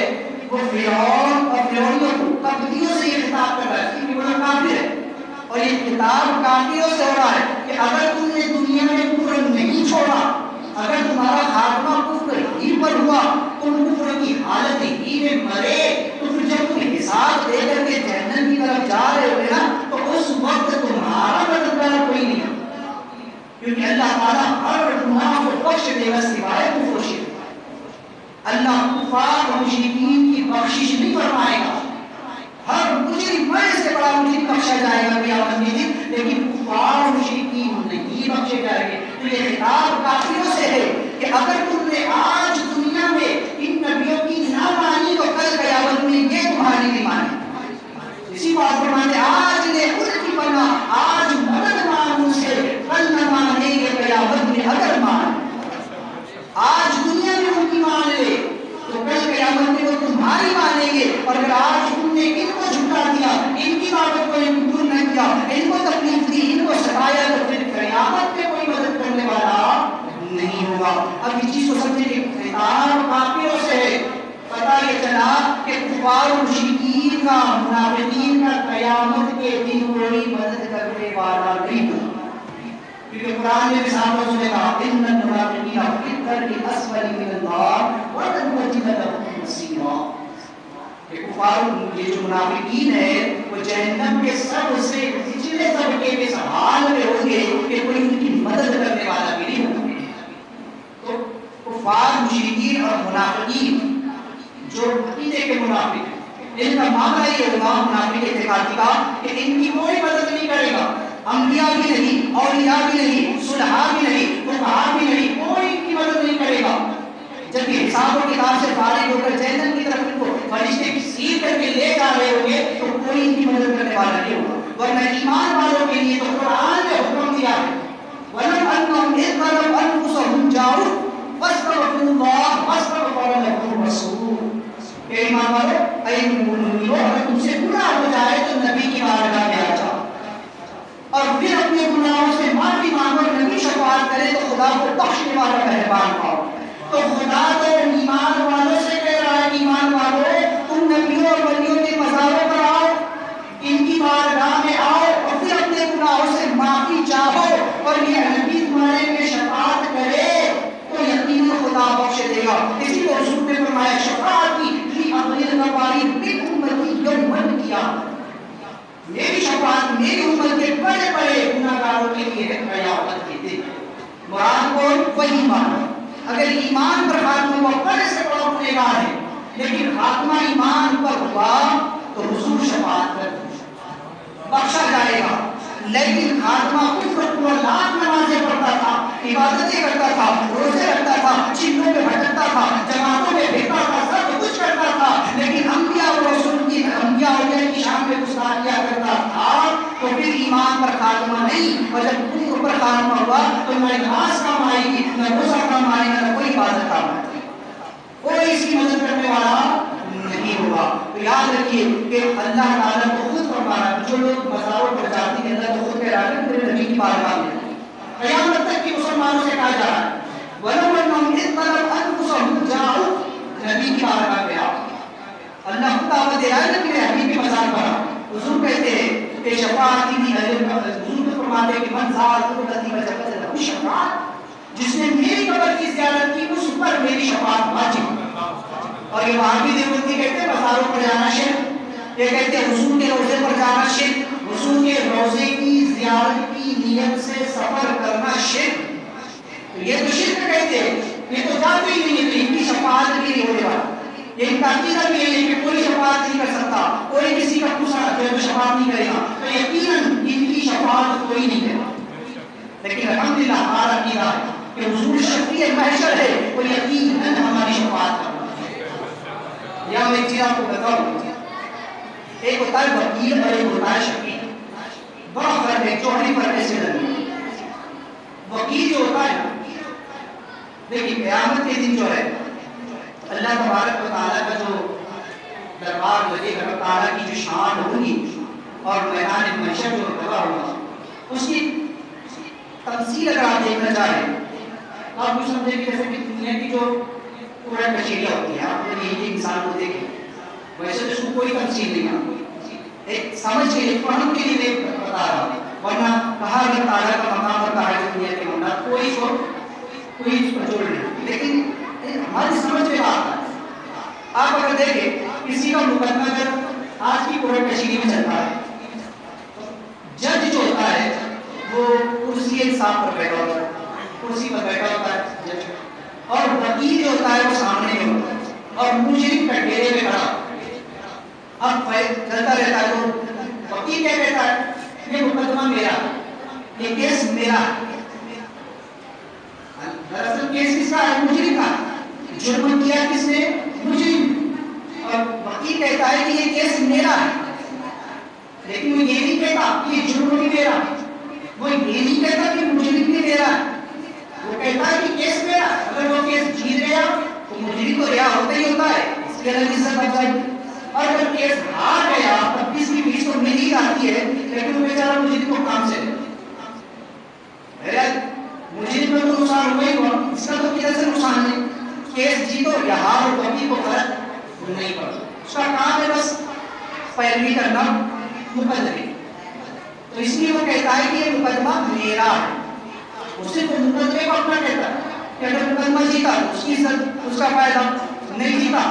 وہ فرعون اور فرعونیوں کو قبطیوں سے یہ خطاب کر رہا ہے کیونکہ وہ کافر ہے، اور یہ خطاب کافروں سے ہو رہا ہے کہ اگر تم نے دنیا میں کفر نہیں چھوڑا، اگر تمہارا خاتمہ کفر ہی پر ہوا، تم کفر کی حالت ہی میں مرے، تو پھر جب تم حساب دے کر کے جہنم کی طرف جا رہے ہوئے نا تو اس وقت تمہارا مددگار کوئی نہیں ہے، کیونکہ اللہ تعالیٰ ہر گناہ کو بخش دے گا سوائے کفر و شرک۔ اللہ کفار و مشرکین کی بخشش نہیں فرمائے گا، ہر مجرم بڑے سے بڑا مجرم بخشا جائے گا قیامت کے دن، لیکن کفار و مشرکین نہیں بخشے جائیں گے۔ تو یہ خطاب کافروں سے ہے کہ اگر تم نے آج دنیا میں ان نبیوں کی نہ مانی تو کل قیامت میں یہ تمہاری نہیں مانی۔ اسی بات فرماتے آج نے ان کی پناہ، آج مدد مان ان سے، کل نہ مانیں گے قیامت میں اگر مان۔ آج دنیا میں ان کی مان لے تو کل قیامت میں وہ تمہاری مانیں گے، اور اگر آج تم نے ان کو جھٹلا دیا، ان کی باتوں کو قبول نہ کیا، ان کو تکلیف دی، ان کو ستایا، تو پھر قیامت میں کوئی مدد کرنے والا نہیں ہوگا۔ اب اس چیز کو سمجھیں کہ خطاب کافروں سے ہے۔ پتہ یہ چلا کہ کفار و مشرکین کا، منافقین کا قیامت کے دن کوئی مدد کرنے والا نہیں ہوگا، کیونکہ قرآن میں بھی صحابہ نے کہا ان المنافقین فی الدرک الاسفل من النار ولن تجد لهم نصیرا، کہ کفار یہ جو منافقین ہے وہ جہنم کے سب سے نچلے طبقے کے حال میں ہوں گے کہ کوئی ان کی مدد کرنے والا بھی نہیں ہوگا۔ تو کفار مشرکین اور منافقین جو عقیدے کے منافق ہیں، ان کا معنی یہ ہوگا منافق اعتقادی کا کہ ان کی کوئی مدد نہیں کرے گا، انبیاء بھی نہیں، اولیاء بھی نہیں، صلحاء بھی نہیں، فقہاء بھی نہیں، کوئی ان کی مدد نہیں کرے گا۔ جب یہ حساب و کتاب سے فارغ ہو کر جہنم کی طرف ان کو فرشتے کسی کر کے لے جا رہے ہوں گے تو کوئی ان کی مدد کرنے والا نہیں ہوگا۔ ورنہ ایمان والوں کے لیے تو قرآن نے حکم دیا ہے وَلَمْ أَنَّهُمْ إِذْ ظَلَمُوا أَنفُسَهُمْ جَاءُوكَ فَاسْتَغْفِرُوا اللَّهَ وَاسْتَغْفَرَ لَهُمُ الرَّسُولُ، کہ ایمان والو، اے مومنو، اگر تم سے گناہ ہو جائے تو نبی کی بارگاہ میں آ جاؤ اور پھر اپنے گناہوں سے معافی مانگو، نبی شفاعت کرے تو خدا کو بخشنے والا مہربان پاؤ۔ تو خدا تو ایمان والوں سے کہہ رہا ہے کہ ایمان والوں، تم نبیوں اور ولیوں کے مزاروں پر آؤ، ان کی بارگاہ میں آؤ اور پھر اپنے گناہوں سے معافی چاہو، اور یہ نبی تمہارے میں شفاعت کرے تو یقیناً خدا بخش دے گا۔ اسی کو حضور نے فرمایا شفاعت کی اپنی نواری بن امتی یوم القیامہ، میری شفاعت میری امت کے بڑے بڑے گناہگاروں کے لیے ہے قیامت کے دن۔ مراد کون؟ وہی ایمان۔ اگر ایمان پر خاتمہ ہوا، بڑے سے بڑا گنہگار ہے، لیکن خاتمہ ایمان پر ہوا تو حضور شفاعت کر بخشا جائے گا۔ لیکن خاتمہ کفر ہوا، لاکھ نمازیں پڑھتا تھا، عبادتیں کرتا تھا، روزے رکھتا تھا، چنوں میں بھٹکتا تھا، جماعتوں میں پھرتا تھا، سب کچھ کرتا تھا، لیکن انبیاء اور رسول کی شان میں گستاخیاں کرتا تھا، تو پھر ایمان پر خاتمہ نہیں، اور جب کفر پر خاتمہ ہوا تو نہ نماز کام آئے گی، نہ روزہ کام آئے گا، نہ کوئی عبادت کام آئے گی، کوئی اس کی مدد کرنے والا نہیں ہوگا۔ تو یاد رکھیے کہ اللہ تعالیٰ کو خود فرما رہا ہے، جو لوگ مزاروں پر جاتے ہیں اللہ تو خود کہہ رہا ہے میرے نبی کی بارگاہ میں قیامت تک کی مسلمانوں سے کہا جا رہا ہے وَلَوْ أَنَّهُمْ إِذْ ظَلَمُوا أَنفُسَهُمْ جَاءُوكَ، نبی کی بارگاہ میں آؤ۔ اللہ خود دعوت دے رہا ہے کہ میرے حبیب کے مزار پر آؤ۔ حضور کہتے ہیں کہ شفاعت کی حضور فرماتے ہیں کہ من زار قبلتی وجبت له شفاعت، جس نے میری قبر کی زیارت کی اس پر میری شفاعت واجب۔ اور یہ وہاں بھی دیوبندی کہتے ہیں مزاروں پر جانا شرک، یہ کہتے ہیں حضور کے روزے پر جانا شرک، حضور کے روزے کی زیارت کی نیت سے سفر کرنا شرک، یہ تو شرک کہتے ہیں، یہ تو جاتے ہی نہیں ہے، ان کی شفاعت بھی نہیں ہونے والا، یہ ان کا عقیدہ بھی ہے کہ کوئی شفاعت نہیں کر سکتا۔ سکتا, کوئی کسی کا دوسرا جو ہے شفاعت نہیں کرے گا, تو یقیناً ان کی شفاعت کوئی نہیں کرے گا. لیکن الحمدللہ ہمارا عقیدہ ہے کہ حضور شفیع محشر ہے, وہ یقیناً ہماری شفاعت کرتا ہے. یا میں ایک چیز آپ کو بتاؤں, ایک ہوتا ہے وکیل اور ایک ہوتا ہے شفیع. بڑا فرق ہے, چوہری فرق ایسے لگے. وکیل جو ہوتا ہے, دیکھیے قیامت کے دن جو ہے اللہ تبارک و تعالیٰ کا جو دربار لگے گا, تعالیٰ کی جو شان ہوگی اور میدان محشر جو لگا ہوگا, اس کی تمثیل اگر آپ دیکھنا چاہیں تو آپ کو سمجھیں کہ جیسے کہ دنیا کی جو پورا کچیریاں ہوتی ہیں, آپ نے یہی انسان کو دیکھیں, ویسے تو اس کو کوئی تمثیل نہیں آتی. ایک سمجھ کے لیے, فہم کے لیے میں بتا رہا ہوں, ورنہ کہا کہ تعالیٰ کا مقام ہوتا ہے دنیا کے اندر, کوئی اس کو جوڑ نہیں. لیکن ہماری سمجھ میں بات ہے. آپ اگر دیکھیں کسی کا مقدمہ اگر آج کی پورا کشیدگی میں چلتا ہے, جج جو ہوتا ہے وہ کرسی انصاف پر بیٹھا ہوتا ہے, کرسی پر بیٹھا ہوتا ہے جج, اور وکیل جو ہوتا ہے وہ سامنے میں ہوتا ہے اور مجرم کٹہرے میں کھڑا. اب چلتا رہتا ہے تو وکیل کیا کہتا ہے, یہ مقدمہ میرا, یہ کیس میرا. دراصل کیس کس کا ہے؟ مجرم کا. جرم کیا کس نے؟ مجرم. اور وکیل کہتا ہے کہ یہ کیس میرا ہے, لیکن وہ یہ نہیں کہتا کہ یہ جرم بھی میرا, وہ یہ نہیں کہتا کہ مجرم بھی میرا ہے, وہ کہتا ہے کہ کیس میرا. اگر وہ کیس جیت گیا تو مجرم تو رہا ہوتا ہی ہوتا ہے, اس کے الگ عزت بچ جائے گی. اور اگر کیس ہار گیا تب بھی اس کی فیس تو مل ہی جاتی ہے, لیکن وہ بیچارہ مجرم کو کام سے مجرم میں تو نقصان ہوا ہی ہوا, اس کا تو کدھر سے نقصان نہیں. کیس جیتو یا ہار ہو, وکیل کو فرق نہیں پڑتا, اس کا کام ہے بس پیروی کرنا مقدمے. تو اس لیے وہ کہتا ہے کہ یہ مقدمہ میرا ہے. اس سے مقدمے کو اپنا کہتا ہے کہ اگر مقدمہ جیتا اس کی عزت, اس کا فائدہ, نہیں جیتا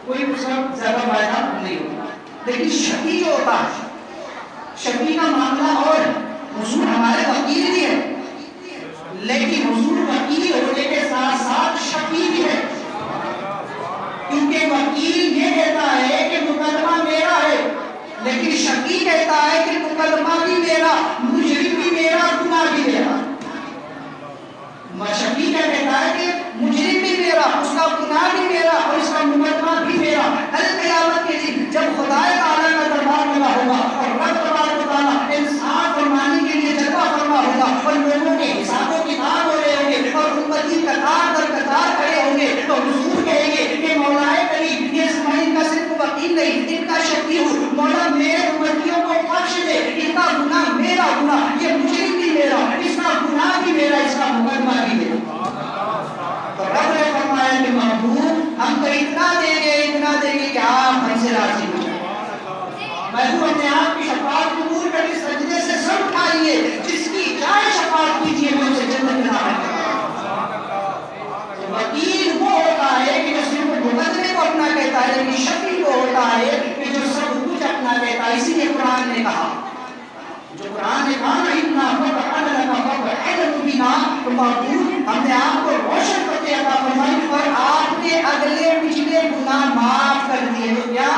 کوئی اس کا زیادہ فائدہ نہیں ہوتا. لیکن شفیع جو ہوتا ہے, شفیع کا معاملہ اور حضور ہمارے وکیل بھی ہے, لیکن حضور وکیل ہونے کے ساتھ ساتھ شفیع بھی ہے. کیونکہ وکیل یہ کہتا ہے کہ مقدمہ میرا ہے, لیکن شفیع کہتا ہے کہ مقدمہ بھی میرا, مجرم بھی میرا, گناہ بھی میرا. شفیع کیا کہتا ہے کہ مجرم بھی میرا, اس کا گناہ بھی میرا, اور اس کا مقدمہ بھی میرا. قیامت کے دن جب خدا تعالیٰ کا دربار لگا ہوگا اور رب تبارک و تعالیٰ انصاف فرمانے کے لیے جلوہ فرما ہوگا, اور لوگوں کے حساب و کتاب ہو رہے ہوں گے, اور امتی قطار در قطار کھڑے ہوں گے, تو حضور کہیں گے کہ مولا کریم, یہ اسماعیل کا صرف وکیل نہیں, ان کا شفیع ہوں, مولا میرے امتیوں کو بخش دے, ان کا گناہ میرا گناہ, یہ مجرم بھی میرا, اس کا گناہ بھی میرا, اس کا مقدمہ بھی میرا. تو رب نے فرمایا کہ محبوب ہم تو اتنا دیں گے کہ آپ ہم سے راضی ہو جائیں. محبوب اپنے آپ کی شفاعت قبول کر کے سجدے سے سر اٹھائیے, جس کی جائے شفاعت کیجیے, میں اسے جنت میں داخل کروں. وکیل وہ ہوتا ہے کہ جو صرف مقدمے کو اپنا کہتا ہے, لیکن شفیع وہ ہوتا ہے کہ جو سب کچھ اپنا کہتا ہے. اسی لیے قرآن نے کہا, جو قرآن نے کہا نا, اتنا فَقَعَدَ لَكَ فَقَعَدَ بِنَا, تو محبوب ہم نے آپ کو روشن کرتے عطا فرمائی, اور آپ کے اگلے پچھلے گناہ معاف کر دیے. تو کیا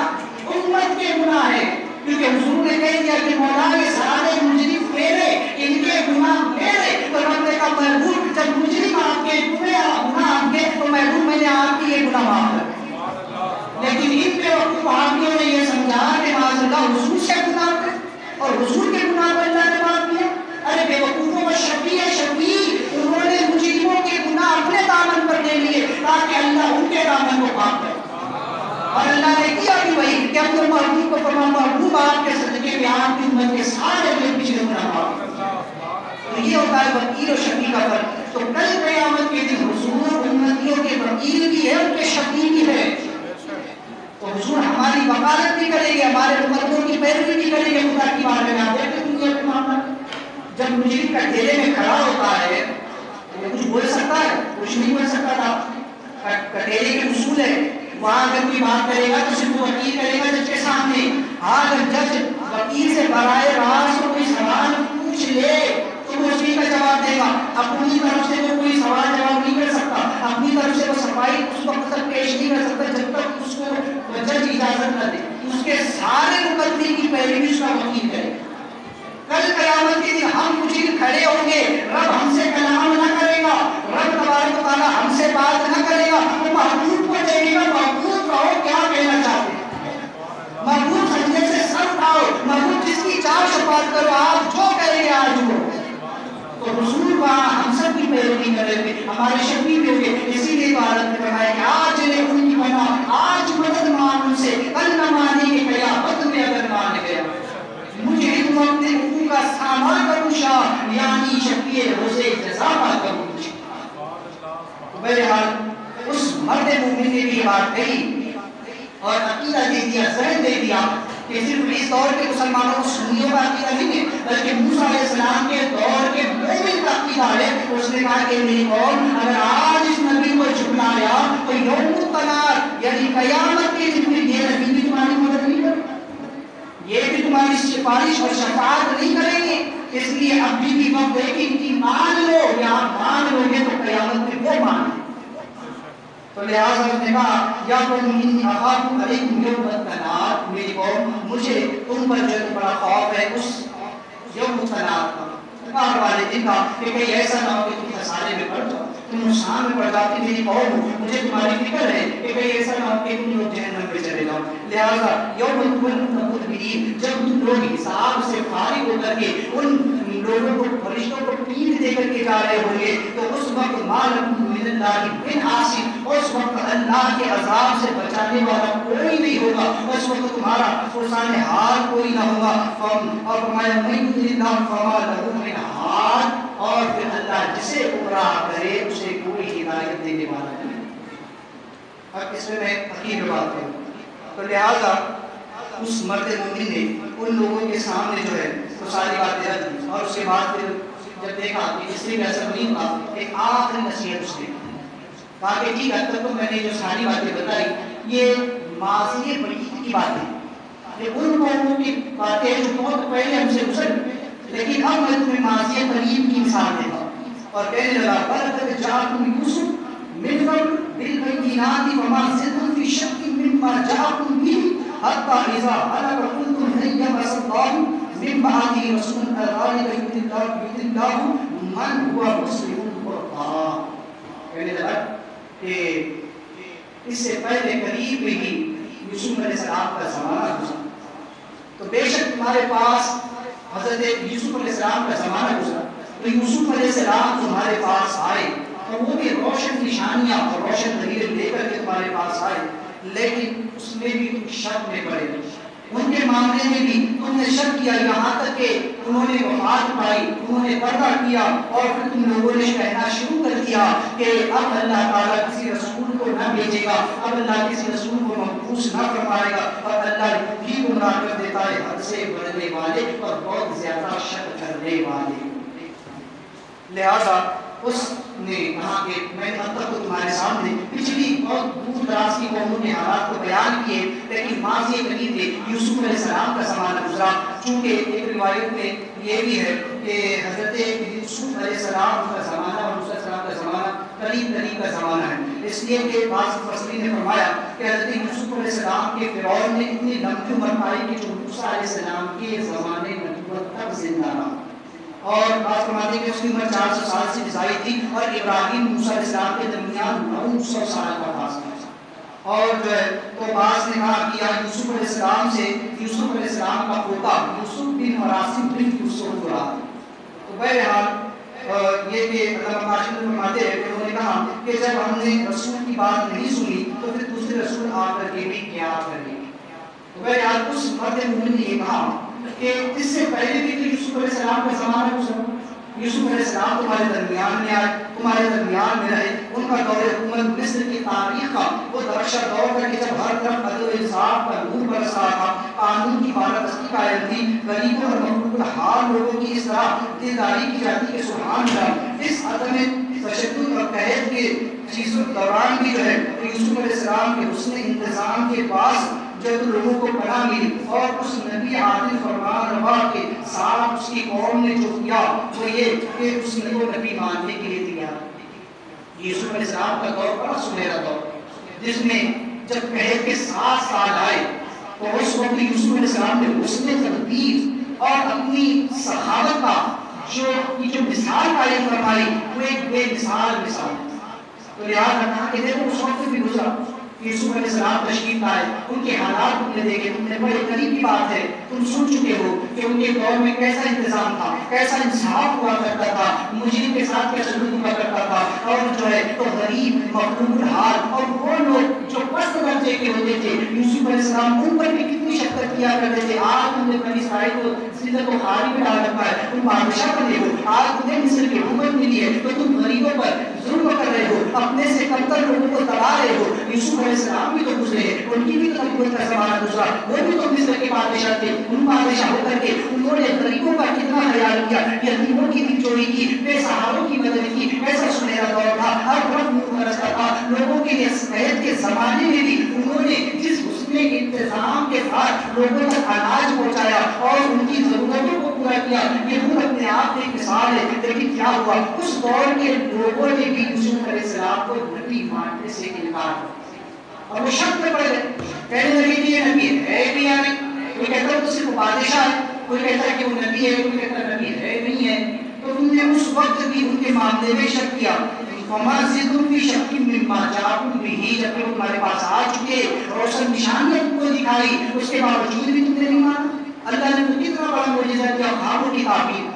امت کے گناہ ہے, کیونکہ حضور نے کہہ دیا کہ مولا یہ سارے مجرم میرے, ان کے گناہ میرے. تو رب نے کہا محبوب جب مجرم آپ کے گناہ آپ کے, تو محبوب میں نے آپ کی یہ گناہ معاف کر. لیکن ان پہ وقت صحابیوں نے یہ سمجھا کہ معاذ اللہ حضور سے گناہ کرے, اور حضور کے گناہ کو اللہ نے معاف کیا. ارے بے وقوفوں کو شفیع, انہوں نے مجرموں کے گناہ اپنے دامن پر لے لیے تاکہ اللہ ان کے دامن کو معاف کرے. اور اللہ نے کیا بھی وہی کہ اپنے محبوب کو فرمایا, محبوب آپ کے صدقے میں آپ کی امت کے سارے جو پچھلے گناہ معاف کر. تو یہ ہوتا ہے وکیل و شفیع کا فرق. تو کل قیامت کے دن حضور امتیوں کے وکیل بھی ہے, ان کے شفیع بھی ہے. تو حضور ہماری وکالت بھی کریں گے, ہمارے مقدموں کی پیروی بھی کریں گے. خدا کی بات میں آپ دیکھتے ہیں دنیا کے معاملہ, جب مجرم کٹہرے میں کھڑا ہوتا ہے وہ کچھ بول سکتا ہے, کچھ نہیں بول سکتا تھا. کٹہرے کے اصول ہے, وہاں اگر کوئی بات کرے گا تو صرف وکیل کرے گا جج کے سامنے. ہاں اگر جج وکیل سے براہ راست کوئی سوال پوچھ لے تو وہ اسی کا جواب دے گا. اپنی طرف سے وہ کوئی سوال جواب نہیں کر سکتا, اپنی طرف سے وہ صفائی اس وقت تک پیش نہیں کر سکتا جب تک اس کو جج اجازت نہ دے. اس کے سارے مقدمے کی پیروی اس کا وکیل کرے گا. کل قیامت کے دن ہم کچھ دن کھڑے ہوں گے، رب ہم سے کلام نہ کرے گا، رب تبارک و تعالیٰ ہم سے بات نہ کرے گا. وہ محبوب کو دیکھے گا، محبوب کہو کیا کہنا چاہتے ہیں، محبوب سجدے سے سر اٹھاؤ، محبوب جس کی چار شفاعت کرو، آپ جو کہیں گے آج وہ. تو رسول وہاں ہم سب کی پیروی کریں گے، ہمارے شفیع بھی ہوں گے. اسی لیے عبارت میں فرمایا کہ آج نے ان کی بنا، آج مدد مان ان سے، کل نہ مانے گے قیامت میں اگر مان گیا. مجھے ایک وقت حقوق کا سامان کروں شاہ، یعنی شفیع روزے جزا بات کروں. بہرحال اس مرد مومن نے بھی بات کہی اور عقیدہ دے دیا، ذہن دے دیا کہ صرف اس دور کے مسلمانوں کو سنیوں کا عقیدہ نہیں ہے، بلکہ موسیٰ علیہ السلام کے دور کے مومن کا عقیدہ ہے. اس نے کہا کہ میری قوم اگر آج اس نبی کو جھٹلایا تو یوم التناد یعنی قیامت کے دن میں یہ نبی بھی تمہاری مدد نہیں کرے، یہ بھی تمہاری سفارش اور شفاعت نہیں کریں گے. اس لیے اب بھی وقت ہے کہ ان کی مان لو، یا مان لو گے تو قیامت میں وہ مان لیں. تو لہٰذا اس نے کہا یا قوم انی اخاف علیکم یوم التناد، میری قوم مجھے تم پر جو بڑا خوف ہے اس یوم التناد کا، کار والے دن کا، کہ کہیں ایسا نہ ہو کہ تم خسارے میں پڑ جاؤ، تم نقصان میں پڑ جاؤ. کہ میری قوم مجھے تمہاری فکر ہے کہ کہیں ایسا نہ ہو کہ تم لوگ جہنم میں چلے جاؤ. لہٰذا یوم المدبرین، جب تم لوگ حساب سے فارغ ہو کر کے ان لوگوں کو، فرشتوں کو پیٹ دے کر کے جا رہے ہوں گے، تو اس وقت ما لکم من اللہ من عاصم، اس وقت اللہ کے عذاب سے بچانے والا کوئی نہیں ہوگا، اس وقت تمہارا فرسان حال کوئی نہ ہوگا. اور فرمایا من یضلل اللہ فما لہ من ہاد، اور پھر اللہ جسے گمراہ کرے اسے کوئی ہدایت دینے والا نہیں. اب اس میں حقیقی بات ہے. تو لہٰذا اس مرد مومن نے ان لوگوں کے سامنے جو ہے تو ساری باتیں رکھ دی، اور اس کے بعد پھر جب دیکھا کہ اس لیے ایسا نہیں تھا، ایک آخری نصیحت اس نے کہا کہ ٹھیک ہے تب تو میں نے جو ساری باتیں بتائی یہ ماضی بعید کی باتیں، یہ ان لوگوں کی باتیں جو بہت پہلے ہم سے گزر، لیکن اب میں تمہیں ماضی قریب کی مثال دیتا ہوں. اور کہنے لگا وَلَقَدْ جَاءَكُمْ يُوسُفُ مِنْ قَبْلُ بِالْبَيِّنَاتِ وَمَا زِلْتُمْ فِي شَكٍّ مِّمَّا جَاءَكُمْ بِهِ حتى إذا هلك قلتم هل يبعث الله من بعده رسولا كذلك يؤتي الله من هو مسلم قرطا. کہنے لگا کہ اس سے پہلے قریب ہی یوسف علیہ السلام کا زمانہ گزرا، تو بے شک تمہارے پاس حضرت یوسف علیہ السلام کا زمانہ گزرا، تو یوسف علیہ السلام تمہارے پاس آئے اور وہ بھی روشن نشانیاں اور روشن دلیل لے کر کے تمہارے پاس آئے، لیکن اس میں بھی تم شک میں پڑے. ان کے معاملے میں بھی تم نے شک کیا، یہاں تک کہ انہوں نے وفات پائی، انہوں نے پردہ کیا، اور پھر تم لوگوں نے کہنا شروع کر دیا کہ اب اللہ تعالیٰ کسی رسول کو نہ بھیجے گا، اب اللہ کسی رسول کو مبعوث نہ فرمائے گا، اور اللہ بھی گمراہ کر دیتا ہے حد سے بڑھنے والے اور بہت زیادہ شک کرنے والے. لہذا اس نے کہا کہ میں اب تک تو تمہارے سامنے پچھلی بہت دور دراز کی قوموں کے حالات کو بیان کیے، لیکن ماضی قریب میں یوسف علیہ السلام کا زمانہ گزرا. چونکہ ایک روایت میں یہ بھی ہے کہ حضرت یوسف علیہ السلام کا زمانہ اور موسیٰ علیہ السلام کا زمانہ قریب قریب کا زمانہ ہے، اس لیے کہ بعض مفسرین نے فرمایا کہ حضرت یوسف علیہ السلام کے فرعون نے اتنی لمبی عمر پائی کہ جو موسیٰ علیہ السلام کے زمانے نبوت تک زندہ رہا، اور بات فرماتے ہیں کہ اس کی عمر 400 سال سے زائد تھی، اور ابراہیم موسیٰ علیہ السلام کے درمیان 900 سال کا فاصلہ. اور جو ہے تو بعض نے کہا کہ یوسف علیہ السلام سے یوسف علیہ السلام کا پوتا یوسف بن مراسم بن یوسف ہوا. تو بہرحال یہ کہ علامہ ماشد فرماتے ہیں کہ انہوں نے کہا کہ جب ہم نے رسول کی بات نہیں سنی تو پھر دوسرے رسول آ کر کے بھی کیا کریں. تو بہرحال اس مرد مومن نے یہ کہا کہ اس سے پہلے بھی تو یوسف علیہ السلام کا زمانہ گزرا، یوسف علیہ السلام تمہارے درمیان میں آئے، تمہارے درمیان میں رہے. ان کا دور حکومت مصر کی تاریخ کا وہ درخشہ دور تھا کہ جب ہر طرف عدل و انصاف کا نور برس رہا تھا، قانون کی بالادستی قائم تھی، غریبوں اور مقروض الحال لوگوں کی اس طرح دلداری کی جاتی کہ سبحان اللہ. اس عدم تشدد اور قحط کے چیزوں دوران بھی جو ہے یوسف علیہ السلام کے حسن انتظام کے پاس جب لوگوں کو پناہ ملی، اور اس نبی عادل فرمان روا کے ساتھ اس کی قوم نے جو کیا وہ یہ کہ اس نے وہ نبی ماننے کے لیے تیار. یوسف علیہ السلام کا دور بڑا سنہرا دور، جس میں جب قحط کے 7 سال آئے تو اس وقت یوسف علیہ السلام نے حسن تدبیر اور اپنی سخاوت کا جو مثال قائم فرمائی وہ ایک بے مثال تو یاد رکھنا کہ دیکھو اس وقت بھی گزرا یوسف علیہ السلام تشریف لائے، ان کے حالات تم نے دیکھے، تم نے بڑے قریب کی بات ہے، تم سن چکے ہو کہ ان کے دور میں کیسا انتظام تھا، کیسا انصاف ہوا کرتا تھا، مجرم کے ساتھ کیسا سلوک ہوا کرتا تھا، اور جو ہے تو غریب مخلوق الحال اور وہ لوگ جو پست درجے کے ہوتے تھے یوسف علیہ السلام ان پر بھی کتنی شفقت کیا کرتے تھے. آج تم نے بنی اسرائیل کو ذلت و خواری میں ڈال رکھا ہے، تم بادشاہ بنے ہو، آج تمہیں مصر کی حکومت ملی ہے تو تم غریبوں پر ظلم کر رہے ہو، اپنے سے کمتر لوگوں کو دبا رہے ہو. یوسف علیہ السلام بھی تو گزرے ہیں، ان کی بھی تو نبوت کا زمانہ گزرا، وہ بھی تو مصر کے بادشاہ تھے. ان بادشاہ ہو کر کے انہوں نے غریبوں کا کتنا خیال کیا، یتیموں کی بھی چوری کی، بے سہاروں کی مدد کی. ایسا سنہرا دور تھا، ہر وقت منہ برستا تھا لوگوں کے لیے. صحت کے زمانے میں بھی انہوں نے جس حسن انتظام کے ساتھ لوگوں تک اناج پہنچایا اور ان کی ضرورتوں کو پورا کیا، یہ خود اپنے آپ میں ایک مثال ہے. لیکن کیا ہوا، اس دور کے لوگوں نے بھی یوسف علیہ السلام کو نبی ماننے سے انکار کیا اور وہ شک میں پڑ گئے. کہنے لگے کہ یہ نبی ہے بھی یا نہیں. کوئی کہتا ہے تو صرف بادشاہ ہے، کوئی کہتا ہے کہ وہ نبی ہے، کوئی کہتا ہے نبی ہے نہیں ہے. تو تم نے اس وقت بھی ان کے معاملے میں شک کیا. وما زدتم فی شک مما جاءکم بہ، جب کہ وہ تمہارے پاس آ چکے، روشن نشانیاں تم کو دکھائی، اس کے باوجود بھی تم نے نہیں مانا. اللہ نے تو کتنا بڑا معجزہ کیا، خوابوں کی تعبیر.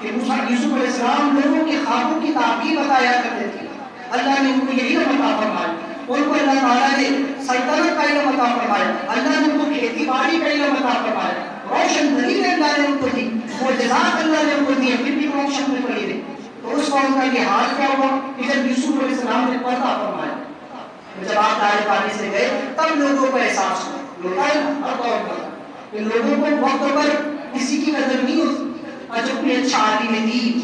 کہ موسیٰ یوسف علیہ السلام لوگوں کے خوابوں کی تعبیر بتایا کرتے تھے. اللہ نے ان کو یہی عطا فرمایا، ان کو اللہ تعالیٰ نے سلطنت کا علم عطا فرمایا، اللہ نے ان کو کھیتی باڑی کا علم عطا فرمایا، روشن دلیل اللہ نے ان کو دی، معجزات اللہ نے ان کو دیے، پھر بھی وہ شک میں پڑی رہی. تو اس قوم کا یہ حال کیا ہوا کہ جب یوسف علیہ السلام نے پردہ فرمایا، جب آپ دائر پانی سے گئے تب لوگوں کو احساس ہوا. ہوتا ہے نا ہر دور پر کہ لوگوں کو وقت پر کسی کی قدر نہیں ہوتی. اور جب کوئی اچھا عالم دین،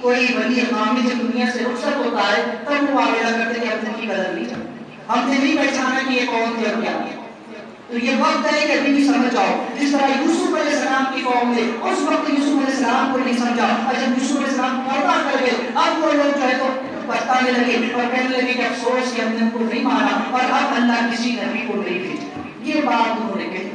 کوئی ولی عام جب دنیا سے رخصت ہوتا ہے تب وہ معاملہ کرتے کہ ہم کی قدر نہیں کرتے، ہم نے نہیں پہچانا کہ یہ کون تھے اور کیا. تو یہ وقت ہے کہ ابھی بھی سمجھ جاؤ، جس طرح یوسف علیہ السلام کی قوم نے اس وقت یوسف علیہ السلام کو نہیں سمجھا، اور جب یوسف علیہ السلام پردہ کر گئے اب وہ لوگ جو ہے تو پچھتانے لگے اور کہنے لگے کہ افسوس کہ ہم نے ان کو نہیں مانا اور اب اللہ کسی نبی کو نہیں بھیجا. یہ بات انہوں نے کہی،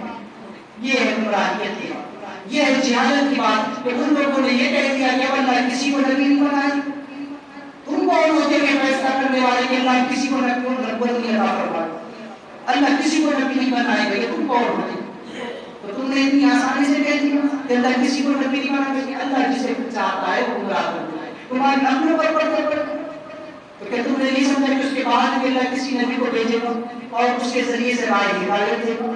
یہ ہے گمراہیت کی بات، یہ ہے جہالت کی بات کہ ان لوگوں نے یہ کہہ دیا کہ اللہ کسی کو نبی نہیں بنائے. تم کون ہوتے کہ فیصلہ کرنے والے کہ اللہ کسی کو نبوت نہیں عطا فرمائے، اللہ کسی کو نبی نہیں بنائے گا، یہ تم کون ہوتے؟ تو تم نے اتنی آسانی سے کہہ دیا کہ اللہ کسی کو نبی نہیں بنائے گا. اللہ جسے چاہتا ہے وہ گمراہ کرتا ہے، تمہاری عقلوں پر پڑھتے. تو کہ تم نے نہیں سمجھا کہ اس کے بعد بھی اللہ کسی نبی کو بھیجے گا اور اس کے ذریعے سے رائے ہدایت دے گا.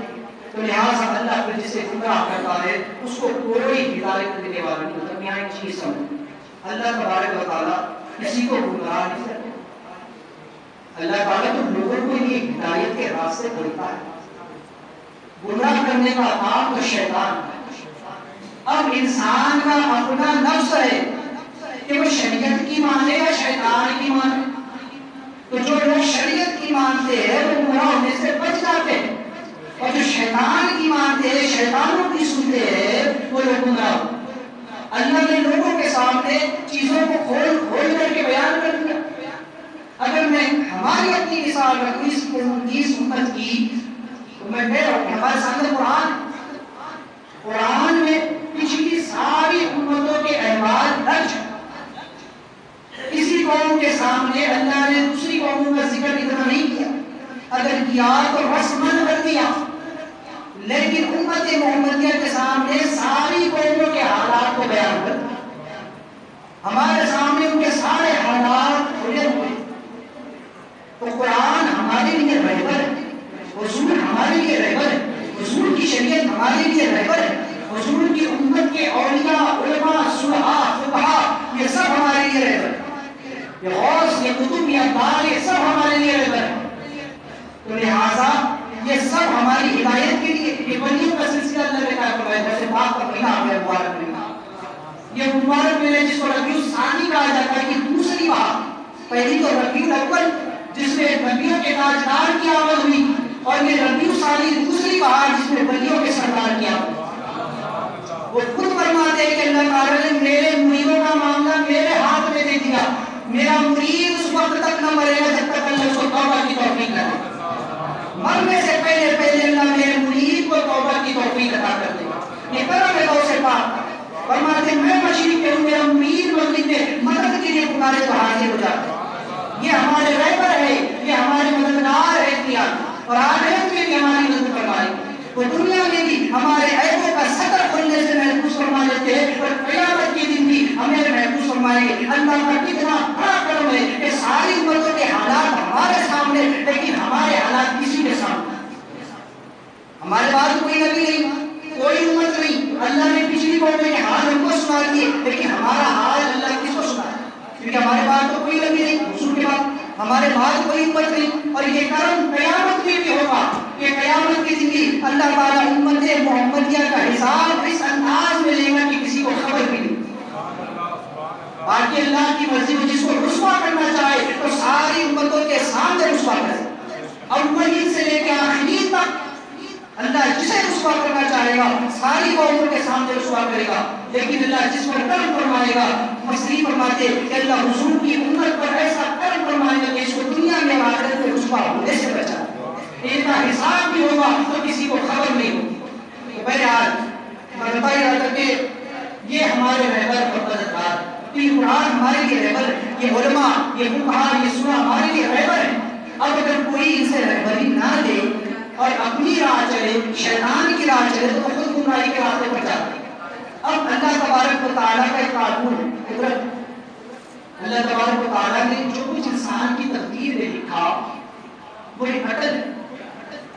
تو لہٰذا اللہ پھر جسے گمراہ کرتا ہے اس کو کوئی ہدایت دینے والا نہیں ہوتا. یہاں ایک چیز سمجھ، اللہ تبارک و تعالیٰ کسی کو گمراہ نہیں کرتا. اللہ تعالیٰ تو لوگوں کو یہ ہدایت کے راستے کھولتا ہے. گمراہ کرنے کا کام تو شیطان ہے. اب انسان کا اپنا نفس ہے کہ وہ شریعت کی مانے یا شیطان کی مانے. تو جو لوگ شریعت کی مانتے ہیں وہ گمراہ ہونے سے بچ جاتے ہیں، اور جو شیطان کی مانتے ہیں، شیطانوں کی سنتے ہیں، وہ لوگ گمراہ ہوتے ہیں. اللہ نے لوگوں کے سامنے چیزوں کو کھول کھول کر کے بیان کر دیا. اگر میں ہماری اپنی مثال رکھوں اس امت کی تو میں کہہ رہا ہوں ہمارے سامنے قرآن میں پچھلی ساری امتوں کے احوال درج ہیں. کسی قوم کے سامنے اللہ نے دوسری قوموں کا ذکر اتنا نہیں کیا، اگر کیا تو رسمن کر دیا. لیکن امت محمدیہ کے سامنے ساری قوموں کے حالات کو بیان کر دیا. ہمارے سامنے ان کے سارے حالات کھلے ہوئے. تو قرآن ہمارے لیے رہبر ہے، حضور ہمارے لیے رہبر ہے، حضور کی شریعت ہمارے لیے رہبر ہے، حضور کی امت کے اولیاء، علماء، صلحاء، فقہاء یہ سب ہمارے لیے رہبر ہے. یہ غوث، یہ کتب، یہ اخبار، یہ سب ہمارے لیے رہبر ہے. تو لہٰذا یہ سب ہماری ہدایت کے لیے. یہ ولیوں کا سلسلہ اللہ نے کہا ہے جیسے پاک کا مہینہ آ گیا مبارک مہینہ، یہ مبارک مہینے جس کو ربیع الثانی کہا جاتا ہے کہ دوسری بار، پہلی تو ربیع الاول جس میں نبیوں کے تاجدار کی آمد ہوئی، اور یہ ربیع الثانی دوسری بار جس میں ولیوں کے سردار کی آمد. وہ خود فرماتے ہیں کہ اللہ تعالیٰ نے میرے مریدوں کا معاملہ میرے ہاتھ میں دے دیا. میرا مرید اس وقت تک نہ مرے گا جب تک اللہ اس کو توبہ کی توفیق نہ دے. مرنے سے پہلے اللہ میرے مرید کو رہبر ہے، یہ ہمارے مددگار ہے دنیا اور آخرت میں بھی ہماری مدد فرمائے، وہ دنیا میں بھی ہمارے عیبوں کا سطر کھلنے سے محفوظ فرما لیتے ہیں اور قیامت کے دن بھی ہمیں محفوظ فرمائیں گے۔ اللہ کا کتنا بڑا کرم ہے کہ ساری امتوں کے حالات ہمارے سامنے، لیکن ہمارے حالات کسی کے سامنے۔ ہمارے بعد کوئی نبی نہیں، کوئی امت نہیں، اللہ نے پچھلی قوم کے حال ہم کو سنا دیے، لیکن ہمارا حال اللہ کس کو سنا ہے؟ کیونکہ ہمارے بعد تو کوئی نبی نہیں، رسول کے بعد ہمارے بعد کوئی امت نہیں، اور یہ کرم قیامت میں بھی ہوگا کہ قیامت کے دن بھی اللہ تعالیٰ امت محمدیہ کا حساب اس انداز میں لے گا کہ کسی کو خبر بھی نہیں۔ باقی اللہ کی مرضی میں جس کو رسوا کرنا چاہے تو ساری امتوں کے سامنے رسوا کرے، اولین سے لے کے آخرین تک اللہ جسے رسوا کرنا چاہے گا ساری قوموں کے سامنے رسوا کرے گا، لیکن اللہ جس پر کرم فرمائے گا، مصری فرماتے کہ اللہ حضور کی امت پر ایسا کرم فرمائے گا کہ اس کو دنیا میں اور آخرت میں رسوا ہونے سے بچا، ان کا حساب بھی ہوگا تو کسی کو خبر نہیں ہوگی۔ تو بہرحال میں بتا رہا تھا کہ یہ ہمارے رہبر اور مددگار، یہ قرآن ہمارے لیے رہبر، یہ علماء، یہ فقہاء، یہ سنا ہمارے لیے رہبر ہے۔ اب اگر کوئی ان سے رہبری نہ دے اور اپنی راہ چلے، شیطان کی راہ چلے، تو وہ خود گمراہی کے راستے پر جاتا ہے۔ اب اللہ تبارک و تعالیٰ کا ایک قانون ہے، قدرت، اللہ تبارک و تعالیٰ نے جو کچھ انسان کی تقدیر میں لکھا وہ ایک اٹل ہے۔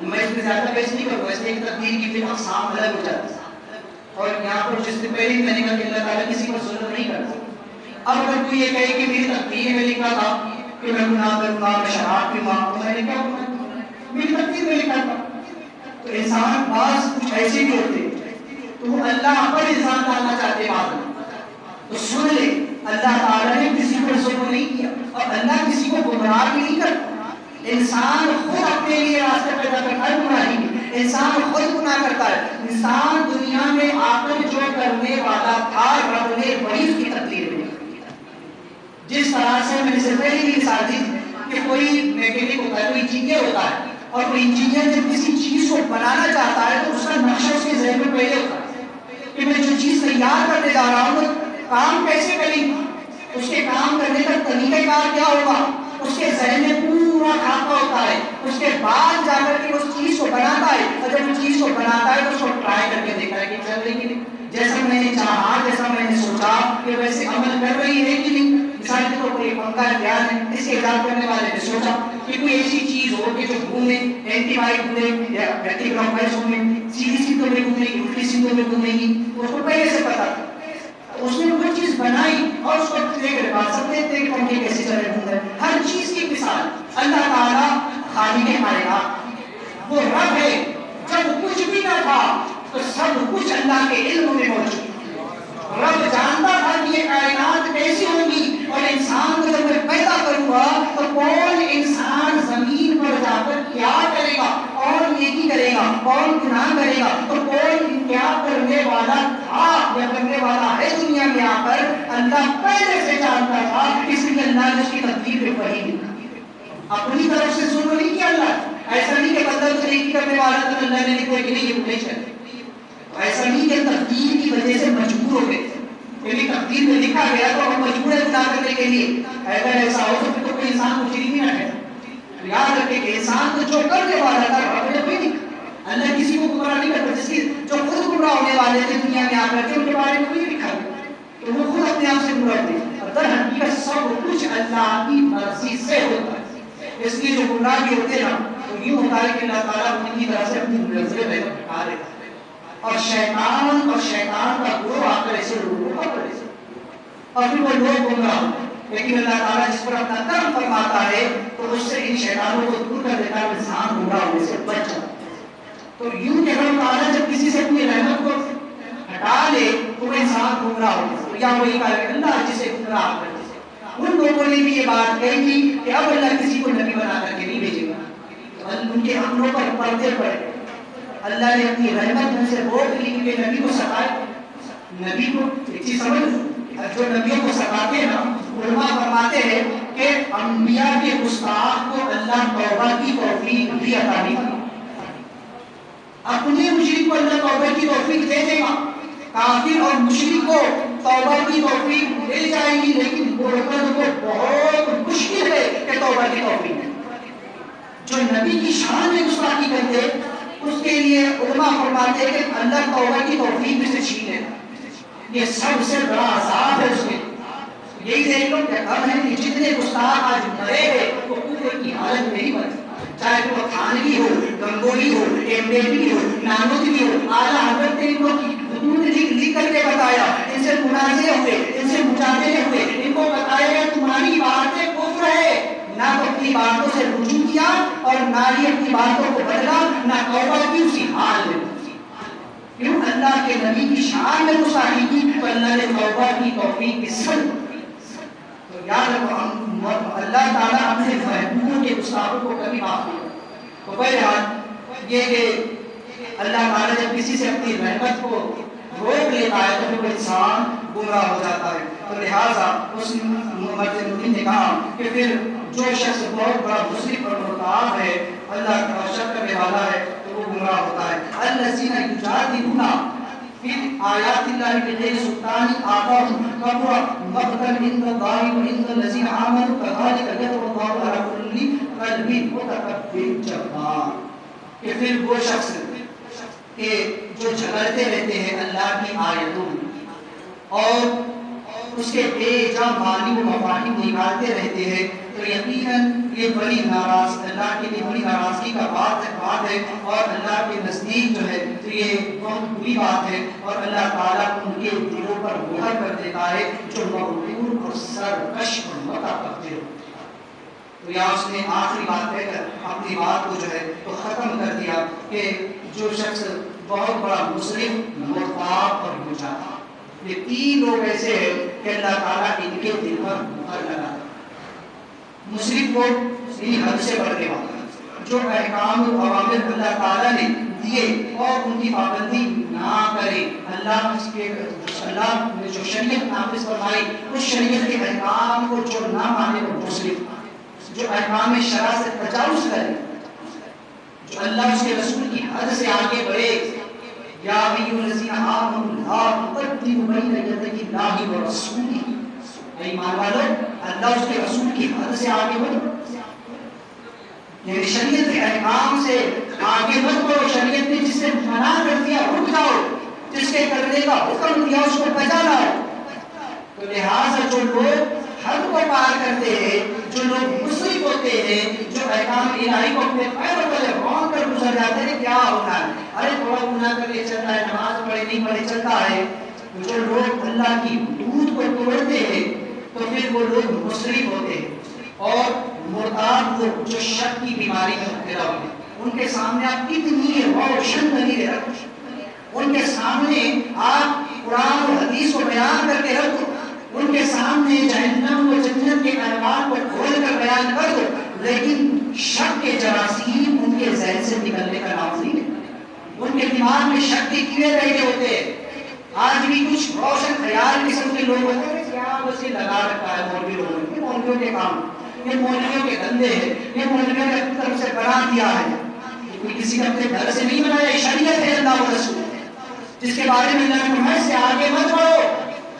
میں اس میں زیادہ بحث نہیں کروں گا، اس لیے ایک تقدیر کی پھر اقسام الگ ہو جاتی ہے، اور یہاں پر جس سے پہلے میں نے کہا کہ اللہ تعالیٰ کسی پر ظلم نہیں کرتا۔ اب اگر کوئی یہ کہے کہ میری تقدیر میں لکھا تھا کہ میں گناہ کروں گا، میں شراب پیوں گا، تو میں نے کیا ہونا، میری تقدیر میں لکھا تھا۔ تو انسان بعض کچھ ایسے بھی ہوتے تو وہ اللہ پر انسان ڈالنا چاہتے بعد میں، تو سن لے اللہ تعالیٰ نے کسی پر ظلم نہیں کیا اور اللہ کسی کو گمراہ بھی نہیں کرتا۔ انسان خود اپنے لیے راستے پیدا کرتا ہے گناہی میں، انسان خود گناہ کرتا ہے۔ انسان دنیا میں آ کر جو کرنے والا تھا رب نے وہی اس کی تقدیر میں، جس طرح سے میں نے سے پہلے بھی مثال دی کہ کوئی میکینک ہوتا ہے، کوئی انجینئر ہوتا ہے، اور کوئی انجینئر جب کسی چیز کو بنانا چاہتا ہے تو اس کا نقشہ اس کے ذہن میں پہلے ہوتا ہے کہ میں جو چیز تیار کرنے جا رہا ہوں کام کیسے کریں گی، اس کے کام کرنے کا طریقہ کار کیا ہوگا، اس کے ذہن میں پورا کھاتا ہوتا ہے۔ اس کے بعد جا کر کے اس چیز کو بناتا ہے، اور جب اس چیز کو بناتا ہے تو اس کو ٹرائی کر کے دیکھتا ہے کہ چل رہی کہ نہیں، جیسا میں نے چاہا، جیسا میں نے سوچا کہ ویسے عمل کر رہی ہے کہ نہیں۔ مثال کے طور پر ایک پنکھا اختیار ہے، اس کے ایجاد کرنے والے نے سوچا کہ کوئی ایسی چیز ہو کہ جو گھومے، اینٹی وائٹ گھومے یا اینٹی کلاک وائز گھومے، سیدھی سیدھوں میں گھومے گی، الٹی سیدھوں میں گھومے گی، اس کو پہلے سے پتا تھا۔ اس نے وہ چیز بنائی اور اس کو دیکھ کر بات سب دیکھتے ہیں کہ پنکھے کیسے چل رہے ہیں۔ ہر چیز کی مثال اللہ تعالیٰ خالق کائنات، وہ رب ہے، جب کچھ بھی نہ تھا تو سب کچھ اللہ کے علم میں موجود۔ رب جانتا تھا کہ یہ کائنات کیسی ہوگی، اور انسان کو جب میں پیدا کروں گا تو کون انسان زمین پر جا کر کیا کرے گا، کون نیکی کرے گا، کون گناہ کرے گا، تو کون کیا کرنے والا تھا یا کرنے والا ہے دنیا میں آ کر اللہ پہلے سے جانتا تھا، اس لیے اللہ نے اس کی تقدیر میں وہی لکھا۔ اپنی طرف سے ظلم نہیں کیا اللہ، ایسا نہیں کہ بندہ تو نیکی کرنے والا تھا اللہ نے لکھا کہ نہیں یہ نہیں چلے، ایسا نہیں کہ تقدیر کی وجہ سے مجبور ہو گئے، یعنی تقدیر میں لکھا گیا تو ہم مجبور ہے گناہ کرنے کے لیے۔ اگر ایسا ہو تو پھر تو کوئی انسان مجرم ہی نہ ہے۔ یاد رکھیں کہ انسان تو جو کرنے والا تھا رب نے کوئی نہیں، اللہ کسی کو گمراہ نہیں کرتا، جس کی جو خود گمراہ ہونے والے تھے دنیا میں آ کر کے ان کے بارے میں کوئی لکھا تو وہ خود اپنے آپ سے گمراہ تھے، اور در حقیقت سب کچھ اللہ کی مرضی سے ہوتا ہے۔ اس لیے جو گمراہ بھی ہوتے نا تو یوں ہوتا ہے کہ اللہ تعالیٰ ان کی طرف سے اپنی نظریں بہت ہٹا دیتا ہے، اور شیطان کا گروہ آ کر ایسے لوگوں کو پکڑ لیتا ہے، اور پھر وہ لوگ گمراہ ہوتے ہیں۔ لیکن اللہ تعالیٰ جس پر اپنا کرم فرماتا ہے تو اس سے ان شیطانوں کو دور کر دیتا ہے، انسان گمراہ ہونے سے بچ جاتا ہے۔ تو یوں کہ اللہ تعالیٰ جب کسی سے اپنی رحمت کو ہٹا لے تو وہ انسان گمراہ ہوتا ہے، یا وہی کہا کہ اللہ جسے گمراہ کر دے۔ ان لوگوں نے بھی یہ بات کہی تھی کہ اب اللہ کسی کو نبی بنا کر کے نہیں بھیجے گا، ان کے حملوں پر پردے پڑے۔ اللہ نے اپنی رحمت ان سے روک لی کہ نبی کو ستائے، نبی کو ایک چیز سمجھ، جو نبیوں کو ستاتے ہیں نا، علماء فرماتے ہیں کہ انبیاء کے گستاخ کو اللہ توبہ کی توفیق بھی عطا نہیں کرتا۔ اپنے مشرک کو اللہ توبہ کی توفیق دے دے گا، کافر اور مشرک کو توبہ کی توفیق مل جائے گی، لیکن مرتد کو بہت مشکل مشکل ہے کہ توبہ کی توفیق ہے۔ جو نبی کی شان میں گستاخی کرتے اس کے لیے علماء فرماتے ہیں کہ اللہ توبہ کی توفیق میں سے چھین لینا، یہ سب سے بڑا عذاب ہے اس میں۔ یہی دیکھ لو کہ اب ہے کہ جتنے گستاخ آج مرے ہیں وہ کفر کی حالت میں ہی مرے، چاہے وہ تھانوی ہو، گنگوئی ہو، ایمبیڈی ہو، نانوتوی ہو، اعلیٰ حضرت نے ان کو حدود لکھ کر کے بتایا، ان سے منازع ہوئے، ان سے مجادلے ہوئے، ان کو بتایا کہ تمہاری باتیں کفر ہے، نہ تو اپنی باتوں سے رجوع کیا اور نہ ہی اپنی باتوں کو بدلا، نہ توبہ کی اسی حال میں۔ کیوں؟ اللہ کے نبی کی شان میں گستاخی کی تو اللہ نے توبہ کی توفیق کی سن۔ تو یاد رکھو اللہ تعالیٰ اپنے محبوبوں کے گستاخوں کو کبھی معاف نہیں کرتا۔ تو بہرحال یہ کہ اللہ تعالیٰ جب کسی سے اپنی رحمت کو روک لیتا ہے تو پھر وہ انسان گمراہ ہو جاتا ہے۔ تو لہٰذا اس مرد مدین نے کہا کہ پھر جو شخص بہت بڑا مسرف اور مرتاب ہے، اللہ کا شک کرنے والا ہے، تو وہ گمراہ ہوتا ہے۔ الذین یجادلون فی آیات اللہ بغیر سلطان آتاہم کبر مقتا عند اللہ وعند الذین آمنوا کذلک یطبع اللہ علی کل قلب متکبر جبار۔ کہ پھر وہ شخص کہ جو جھگڑتے رہتے ہیں اللہ کی آیتوں اور اس کے بے جا معنی و مفاہیم نکالتے رہتے ہیں، تو یقیناً یہ بڑی اللہ کے لیے بڑی ناراضگی کا بات ہے اور اللہ کے نزدیک جو ہے تو یہ بہت بری بات ہے، اور اللہ تعالیٰ ان کے دلوں پر مہر کر دیتا ہے جو مغرور اور سرکش اور متکبر ہو۔ تو یہاں اس نے آخری بات کہہ کر اپنی بات کو جو ہے تو ختم کر دیا کہ جو شخص بہت بڑا مسرف، مرتاب اور مجاہد، یہ تین لوگ ایسے ہیں کہ اللہ تعالیٰ ان کے دل پر مہر لگاتا ہے۔ مسرف لوگ یعنی حد سے بڑھنے والے جو احکام و اوامر اللہ تعالیٰ نے دیے اور ان کی پابندی نہ کرے، اللہ نے جو شریعت نافذ فرمائی اس شریعت کے احکام کو جو نہ مانے وہ مسرف، جو احکام شرع سے تجاوز کرے، جو اللہ اس کے رسول کی حد سے آگے بڑھے۔ یا ایھا الذین آمنوا لا تقدموا بین یدی اللہ ورسولہ، ایمان والو اللہ اس کے رسول کی حد سے آگے بڑھو، یعنی شریعت کے احکام سے آگے مت بڑھو۔ شریعت نے جس سے منع کر دیا رک جاؤ، جس کے کرنے کا حکم دیا اس کو بجا لاؤ۔ تو لہٰذا جو لوگ حد کو پار کرتے ہیں، جو لوگ مسرف ہوتے ہیں، جو احکام الہی کو اپنے پیروں تلے رون کر گزر جاتے ہیں، کیا ہوتا ہے؟ ارے تھوڑا گناہ کر کے چلتا ہے، نماز پڑھے نہیں پڑھے چلتا ہے۔ جو لوگ اللہ کی حدود کو توڑتے ہیں تو پھر وہ لوگ مسرف ہوتے ہیں، اور مرتاب لوگ جو شک کی بیماری میں مبتلا ہوتے ہیں، ان کے سامنے آپ کتنی روشن دلیل رکھو، ان کے سامنے آپ قرآن و حدیث کو بیان کر کے رکھو، ان کے سامنے جہنم و جنت کے انوار کو کھول کر بیان کر دو، لیکن شک کے جراثیم ان کے ذہن سے نکلنے کا نام نہیں ہے۔ ان کے دماغ میں شک کے کیڑے بیٹھے ہوتے ہیں۔ آج بھی کچھ روشن خیال قسم کے لوگ ہوتے ہیں، کیا بس یہ لگا رکھا ہے مولوی لوگوں نے، یہ مولویوں کے کام، یہ مولویوں کے دھندے ہیں، یہ مولویوں نے اپنی طرف سے بنا دیا ہے، کوئی کسی نے اپنے گھر سے نہیں بنایا، شریعت ہے اللہ و رسول جس کے بارے میں اللہ نے فرمایا سے آگے مت بڑھو۔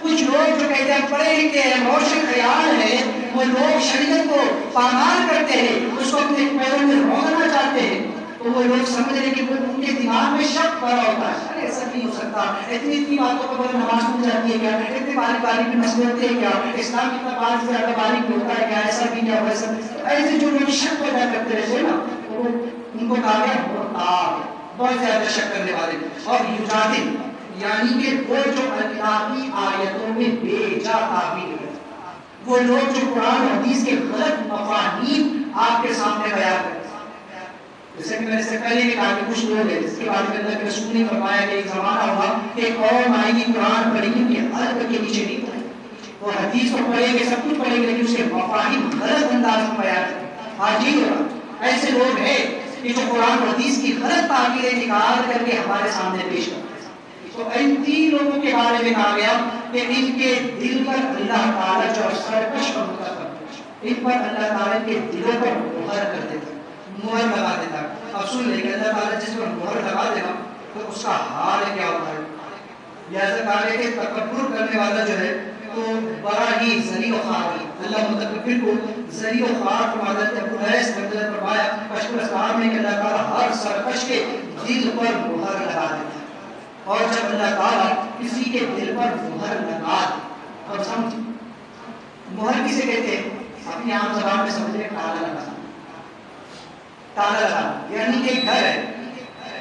کچھ لوگ جو کہتے ہیں پڑھے لکھے ہیں، روشن خیال ہے، وہ لوگ شریعت کو پامال کرتے ہیں، اس کو اپنے پیروں میں روکنا چاہتے ہیں، تو وہ لوگ سمجھ رہے کہ ان کے دماغ میں شک پڑا ہوتا ہے، ارے ایسا نہیں ہو سکتا، اتنی باتوں پر نماز پڑھ جاتی ہے کیا، اتنے باریک بھی مسئلے ہوتے ہیں کیا، اسلام اتنا بات سے زیادہ باریک ہوتا ہے کیا، ایسا بھی کیا ویسا، ایسے جو لوگ شک پیدا کرتے رہتے ہیں نا، ان کو کہا گیا مرتاب، بہت زیادہ شک کرنے والے، اور یجادل یعنی کہ وہ جو الہی آیتوں میں بے جا تعبیر ہے، وہ لوگ جو قرآن و حدیث کے غلط مفاہیم آپ کے سامنے بیان کرتے ہیں۔ جیسے کہ میں نے سے پہلے بھی کہا کہ کچھ لوگ ہیں جس کے بارے میں اللہ کے رسول نے فرمایا کہ ایک زمانہ ہوا کہ قوم آئے گی قرآن پڑھیں گی کہ حلق کے نیچے نہیں پڑھیں گے، وہ حدیث کو پڑھیں گے، سب کچھ پڑھیں گے، لیکن اس کے مفاہیم غلط انداز میں بیان کریں گے۔ آج یہ ہوگا، ایسے لوگ ہیں کہ جو قرآن و حدیث کی غلط تعبیریں نکال کر کے ہمارے سامنے پیش کرتے ہیں۔ تو ان تین لوگوں کے بارے میں کہا گیا کہ ان کے دل پر اللہ تعالیٰ جو سرکش اور متکبر، ان پر اللہ تعالیٰ کے دلوں پر مہر کر دیتا، مہر لگا دیتا۔ اب سن لیں کہ اللہ تعالیٰ جس پر مہر لگا دینا تو اس کا حال کیا ہوتا ہے۔ لہٰذا کہا ہے کہ تکبر کرنے والا جو ہے تو بڑا ہی ذلیل و خوار ہے، اللہ متکبر کو ذریع و خواب کو حضرت ابو حیث رضی اللہ فرمایا کشف الاسرار میں کہ اللہ تعالیٰ ہر سرکش کے دل پر مہر لگا دیتا ہے، اور جب اللہ تعالیٰ کسی کے دل پر مہر لگا دے، اور سمجھ مہر کسے کہتے ہیں؟ اپنی عام زبان میں سمجھے تالا لگا، تالا لگا یعنی کہ گھر ہے،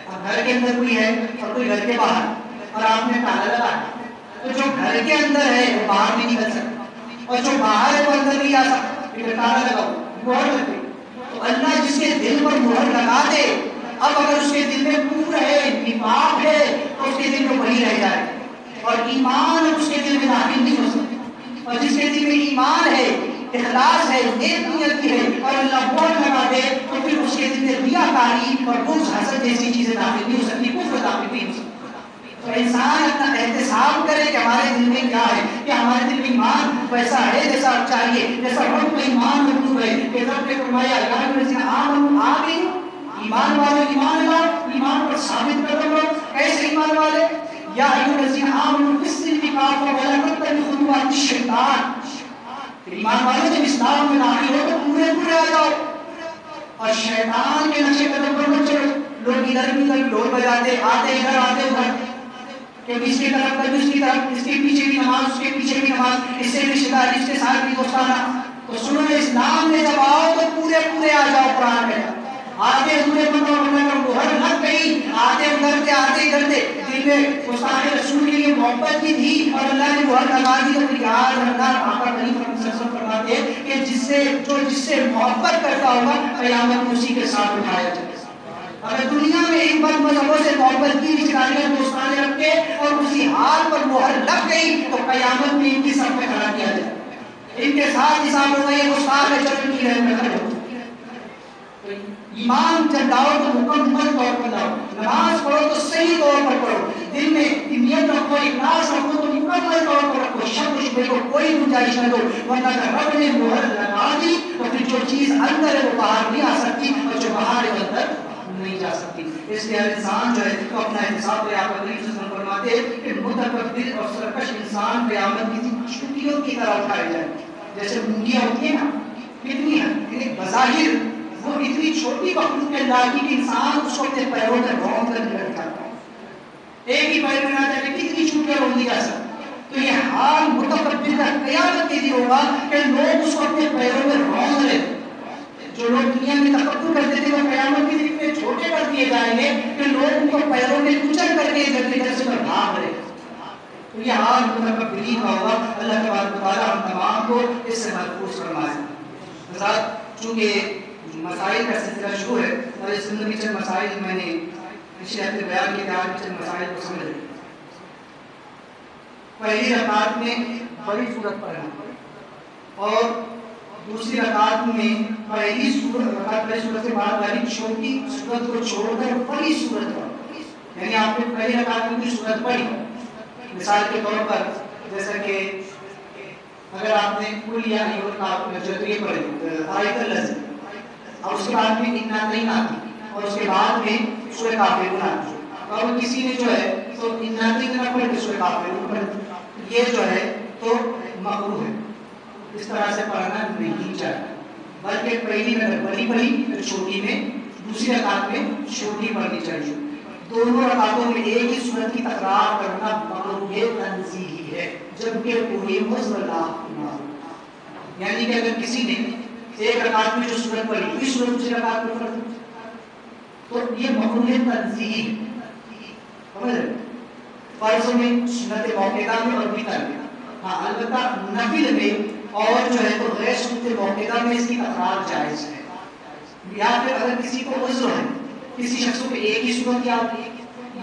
اب گھر کے اندر کوئی ہے اور کوئی گھر کے باہر، اور آپ نے تالا لگا، تو جو گھر کے اندر ہے وہ باہر نہیں نکل سکتا، اور جو باہر ہے وہ اندر نہیں آ سکتا، پھر تالا لگاؤ مہر لگ گئی۔ تو اللہ جس کے دل پر مہر لگا دے، اب اگر اس کے دل میں کفر ہے، نفاق ہے، تو اس کے دل میں وہی رہ جائے، اور ایمان اس کے دل میں داخل نہیں ہو سکتا، اور جس کے دل میں ایمان ہے، اخلاص ہے، نیک نیت ہے، اور اللہ مہر لگا دے، تو پھر اس کے دل میں ریاکاری اور بغض حسد جیسی چیزیں داخل نہیں ہو سکتی، کفر داخل نہیں ہو سکتا۔ تو انسان اپنا احتساب کرے کہ ہمارے دل میں کیا ہے، کہ ہمارے دل میں ایمان ویسا ہے جیسا چاہیے، جیسا رب میں ایمان مطلوب ہے، کہ رب نے فرمایا ایمان والے ایمان لاؤ، ایمان پر ثابت قدم رہو۔ کیسے ایمان والے؟ یا ایھا الذین آمنوا بالصدق ولا تتبعوا خطوات الشیطان، ایمان والے جب اسلام میں داخل ہو تو پورے پورے آ جاؤ، اور شیطان کے نقشے قدم پر مت چلو۔ لوگ ادھر بھی ادھر ڈور بجاتے، آتے ادھر آتے ادھر، کہ اس کی طرف کبھی اس کی طرف، اس کے پیچھے بھی نماز، اس کے پیچھے بھی نماز، اس سے رشتہ داری، اس کے ساتھ بھی دوستانہ۔ تو سنو اسلام میں جب آؤ تو پورے پورے آ جاؤ، قرآن میں آتے ادھر بندہ ورنہ مہر لگ گئی، آتے ادھر سے آتے ادھر سے، دل میں گستاخ رسول کے لیے محبت بھی تھی اور اللہ نے مہر لگا دی، تو پھر یاد رکھنا آقا کریم صلی اللہ علیہ وسلم فرماتے ہیں کہ جس سے محبت کرتا ہوگا قیامت میں اسی کے ساتھ اٹھایا جائے۔ اگر دنیا میں ایک بار مذہبوں سے محبت کی، رشتہ دوستانے رکھ کے اور اسی حال پر مہر لگ گئی، تو قیامت میں ان کی سب میں کھڑا کیا جائے، ان کے ساتھ حساب ہوگا، یہ گستاخ ہے، چلو ان کی رحم میں کھڑے ہو۔ ایمان جب لاؤ تو مکمل طور پر لاؤ، نماز پڑھو تو صحیح طور پر پڑھو، دل میں نیت رکھو، اخلاص رکھو تو مکمل طور پر رکھو، شک و شبہے کو کوئی گنجائش نہ دو، ورنہ اگر رب نے مہر لگا دی تو پھر جو چیز اندر ہے وہ باہر نہیں آ سکتی، اور جو باہر ہے اندر نہیں جا سکتی۔ اس لیے ہر انسان جو ہے تو اپنا احتساب ہے، آپ کریم صلی اللہ علیہ وسلم فرماتے ہیں کہ متکبر اور سرکش انسان قیامت کی چھٹیوں کی طرح اٹھائے جائے، جیسے مونگیاں ہوتی ہیں نا، کتنی ہیں بظاہر وہ اتنی چھوٹی مخلوق اللہ کی کہ انسان اس کو اپنے پیروں میں رونق کر کے رکھتا ہے، ایک ہی پیر میں نہ جا کے کتنی چھوٹیاں رون دی جا سکتی۔ تو یہ حال متکبر کا قیامت کے دن ہوگا کہ لوگ اس کو اپنے پیروں میں رون لیں، جو لوگ دنیا میں تکبر کرتے تھے وہ قیامت کے دن میں چھوٹے کر دیے جائیں گے کہ لوگ ان کو پیروں میں کچل کر کے ادھر سے بھاگ رہے۔ تو یہ حال متکبرین کا ہوگا۔ اللہ تبارک و تعالی ہم تمام کو اس سے محفوظ فرمائے۔ حضرات چونکہ مسائل کا سلسلہ شروع ہے اور اس زندگی چند مسائل میں نے پچھلے ہفتے بیان کیے، آج چند مسائل کو سمجھ لیں۔ پہلی رکعت میں بڑی سورت پڑھنا اور دوسری رکعت میں پہلی سورت سے بعد والی چھوٹی سورت کو چھوڑ کر بڑی سورت پڑھو، یعنی آپ نے پہلی رکعت میں کوئی سورت پڑھی، مثال کے طور پر جیسا کہ اگر آپ نے کل یا یہ پڑھی آیت الذی، اور اس کے بعد میں اتنا نہیں آتی، اور اس کے بعد میں سورہ کافرون آتی، اور کسی نے جو ہے تو اتنا نہیں نہ پڑھ کے سورہ کافرون پڑھ، یہ جو ہے تو مکروہ ہے، اس طرح سے پڑھنا نہیں چاہیے، بلکہ پہلی میں اگر بڑی پڑھی تو چھوٹی میں، دوسری رکعت میں چھوٹی پڑھنی چاہیے۔ دونوں رکعتوں میں ایک ہی سورت کی تکرار کرنا مکروہ تنزیہی ہے، جبکہ پوری مصطلح نہ ہو، یعنی کہ اگر کسی نے ایک رکعت میں جو سورت پڑھی دوسری سورت دوسری رکعت میں پڑھ تو یہ مکروہ تنزیہی سمجھ رہے؟ فرض میں، سنت موقعہ میں اور وتر میں، ہاں البتہ نفل میں اور جو ہے تو غیر سنت موقعہ میں اس کی تکرار جائز ہے۔ یا پھر اگر کسی کو عذر ہے، کسی شخص کو ایک ہی سورت یاد ہے،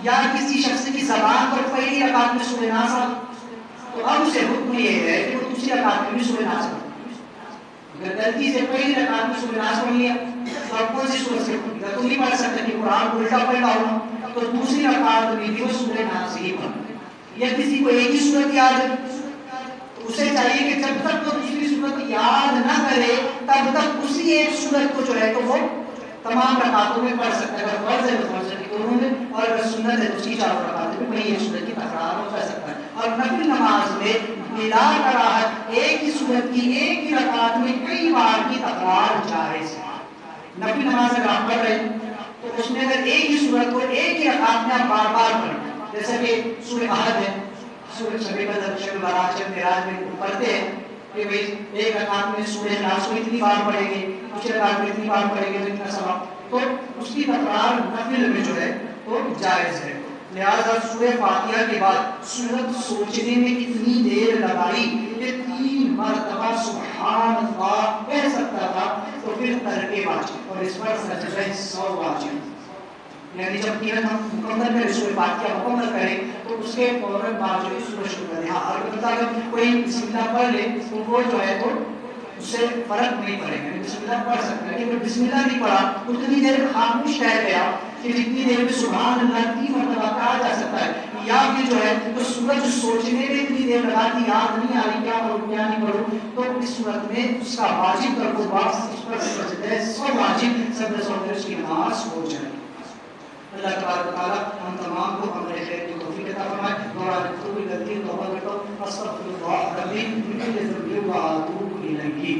یا کسی شخص کی زبان پر پہلی رکعت میں سورہ ناس آ، تو اب اسے حکم یہ ہے کہ وہ دوسری رکعت میں بھی سورہ ناس پڑھے۔ اگر غلطی سے پہلی رکعت میں سورہ ناس پڑھ لیا تو اب کون سی سورت سے پڑھے؟ تو نہیں پڑھ سکتا کہ قرآن کو الٹا پڑھ لاؤں، تو دوسری رکعت میں بھی وہ سورہ ناس ہی پڑھے۔ یا کسی کو ایک ہی سورت یاد ہے تو اسے چاہیے کہ جب تک وہ دوسری سورت یاد نہ کرے تب تک اسی ایک سورت کو جو ہے تو وہ تمام رکعتوں میں پڑھ سکتا ہے۔ اگر فرض ہے تو فرض ہے، دونوں میں، اور اگر سنت ہے تو اس کی 4 رکعتیں میں ایک سورت کی تکرار ہو کر سکتا ہے. اور نفل نماز میں بلا کراہت ایک ہی سورت کی ایک ہی رکعت میں کئی بار کی تکرار جائز ہے. نفل نماز اگر آپ پڑھ رہے ہیں تو اس میں اگر ایک ہی سورت کو ایک ہی رکعت میں آپ بار بار پڑھیں، جیسا کہ سورہ احد ہے، سورہ شب بدر، شب برات، شب معراج میں پڑھتے ہیں کہ بھئی ایک رکعت میں سورہ اخلاص کو اتنی بار پڑھیں گے، دوسرے رکعت میں اتنی بار پڑھیں گے تو اتنا ثواب، تو اس کی تکرار نفل میں جو ہے وہ جائز ہے. لہذا سورہ فاتحہ کے بعد سورت سوچنے میں اتنی دیر لگائی کہ 3 مرتبہ سبحان اللہ کہہ سکتا تھا، تو پھر ترک واجب اور اس پر سجدہ سہو واجب. یعنی جب قرأت ہم مکمل کریں، سورہ فاتحہ مکمل کریں تو اس کے فوراً بعد جو سورہ شروع کریں. ہاں البتہ اگر کوئی بسم اللہ پڑھ لے تو وہ جو ہے تو اس سے فرق نہیں پڑے گا. بسم اللہ پڑھ سکتا ہے، لیکن بسم اللہ نہیں پڑھا اتنی دیر خاموش رہ گیا کہ جتنی دیر میں سبحان اللہ 3 مرتبہ کہا جا سکتا ہے، یا پھر جو ہے تو سورج سوچنے میں اتنی دیر لگاتی یاد نہیں آ رہی کیا پڑھوں کیا نہیں پڑھوں، تو اس صورت میں اس کا واجب ترک واس اس پر سجدہ سو واجب سجدہ سو اس کی نماز ہو جائے. اللہ تبارک و تعالی ہم تمام کو ہمارے خیر کی توفیق عطا فرمائے. ہمارے قبول غلطی توبہ کرتا ہوں، استغفر اللہ ربی من کل ذنب و اتوب الیہ.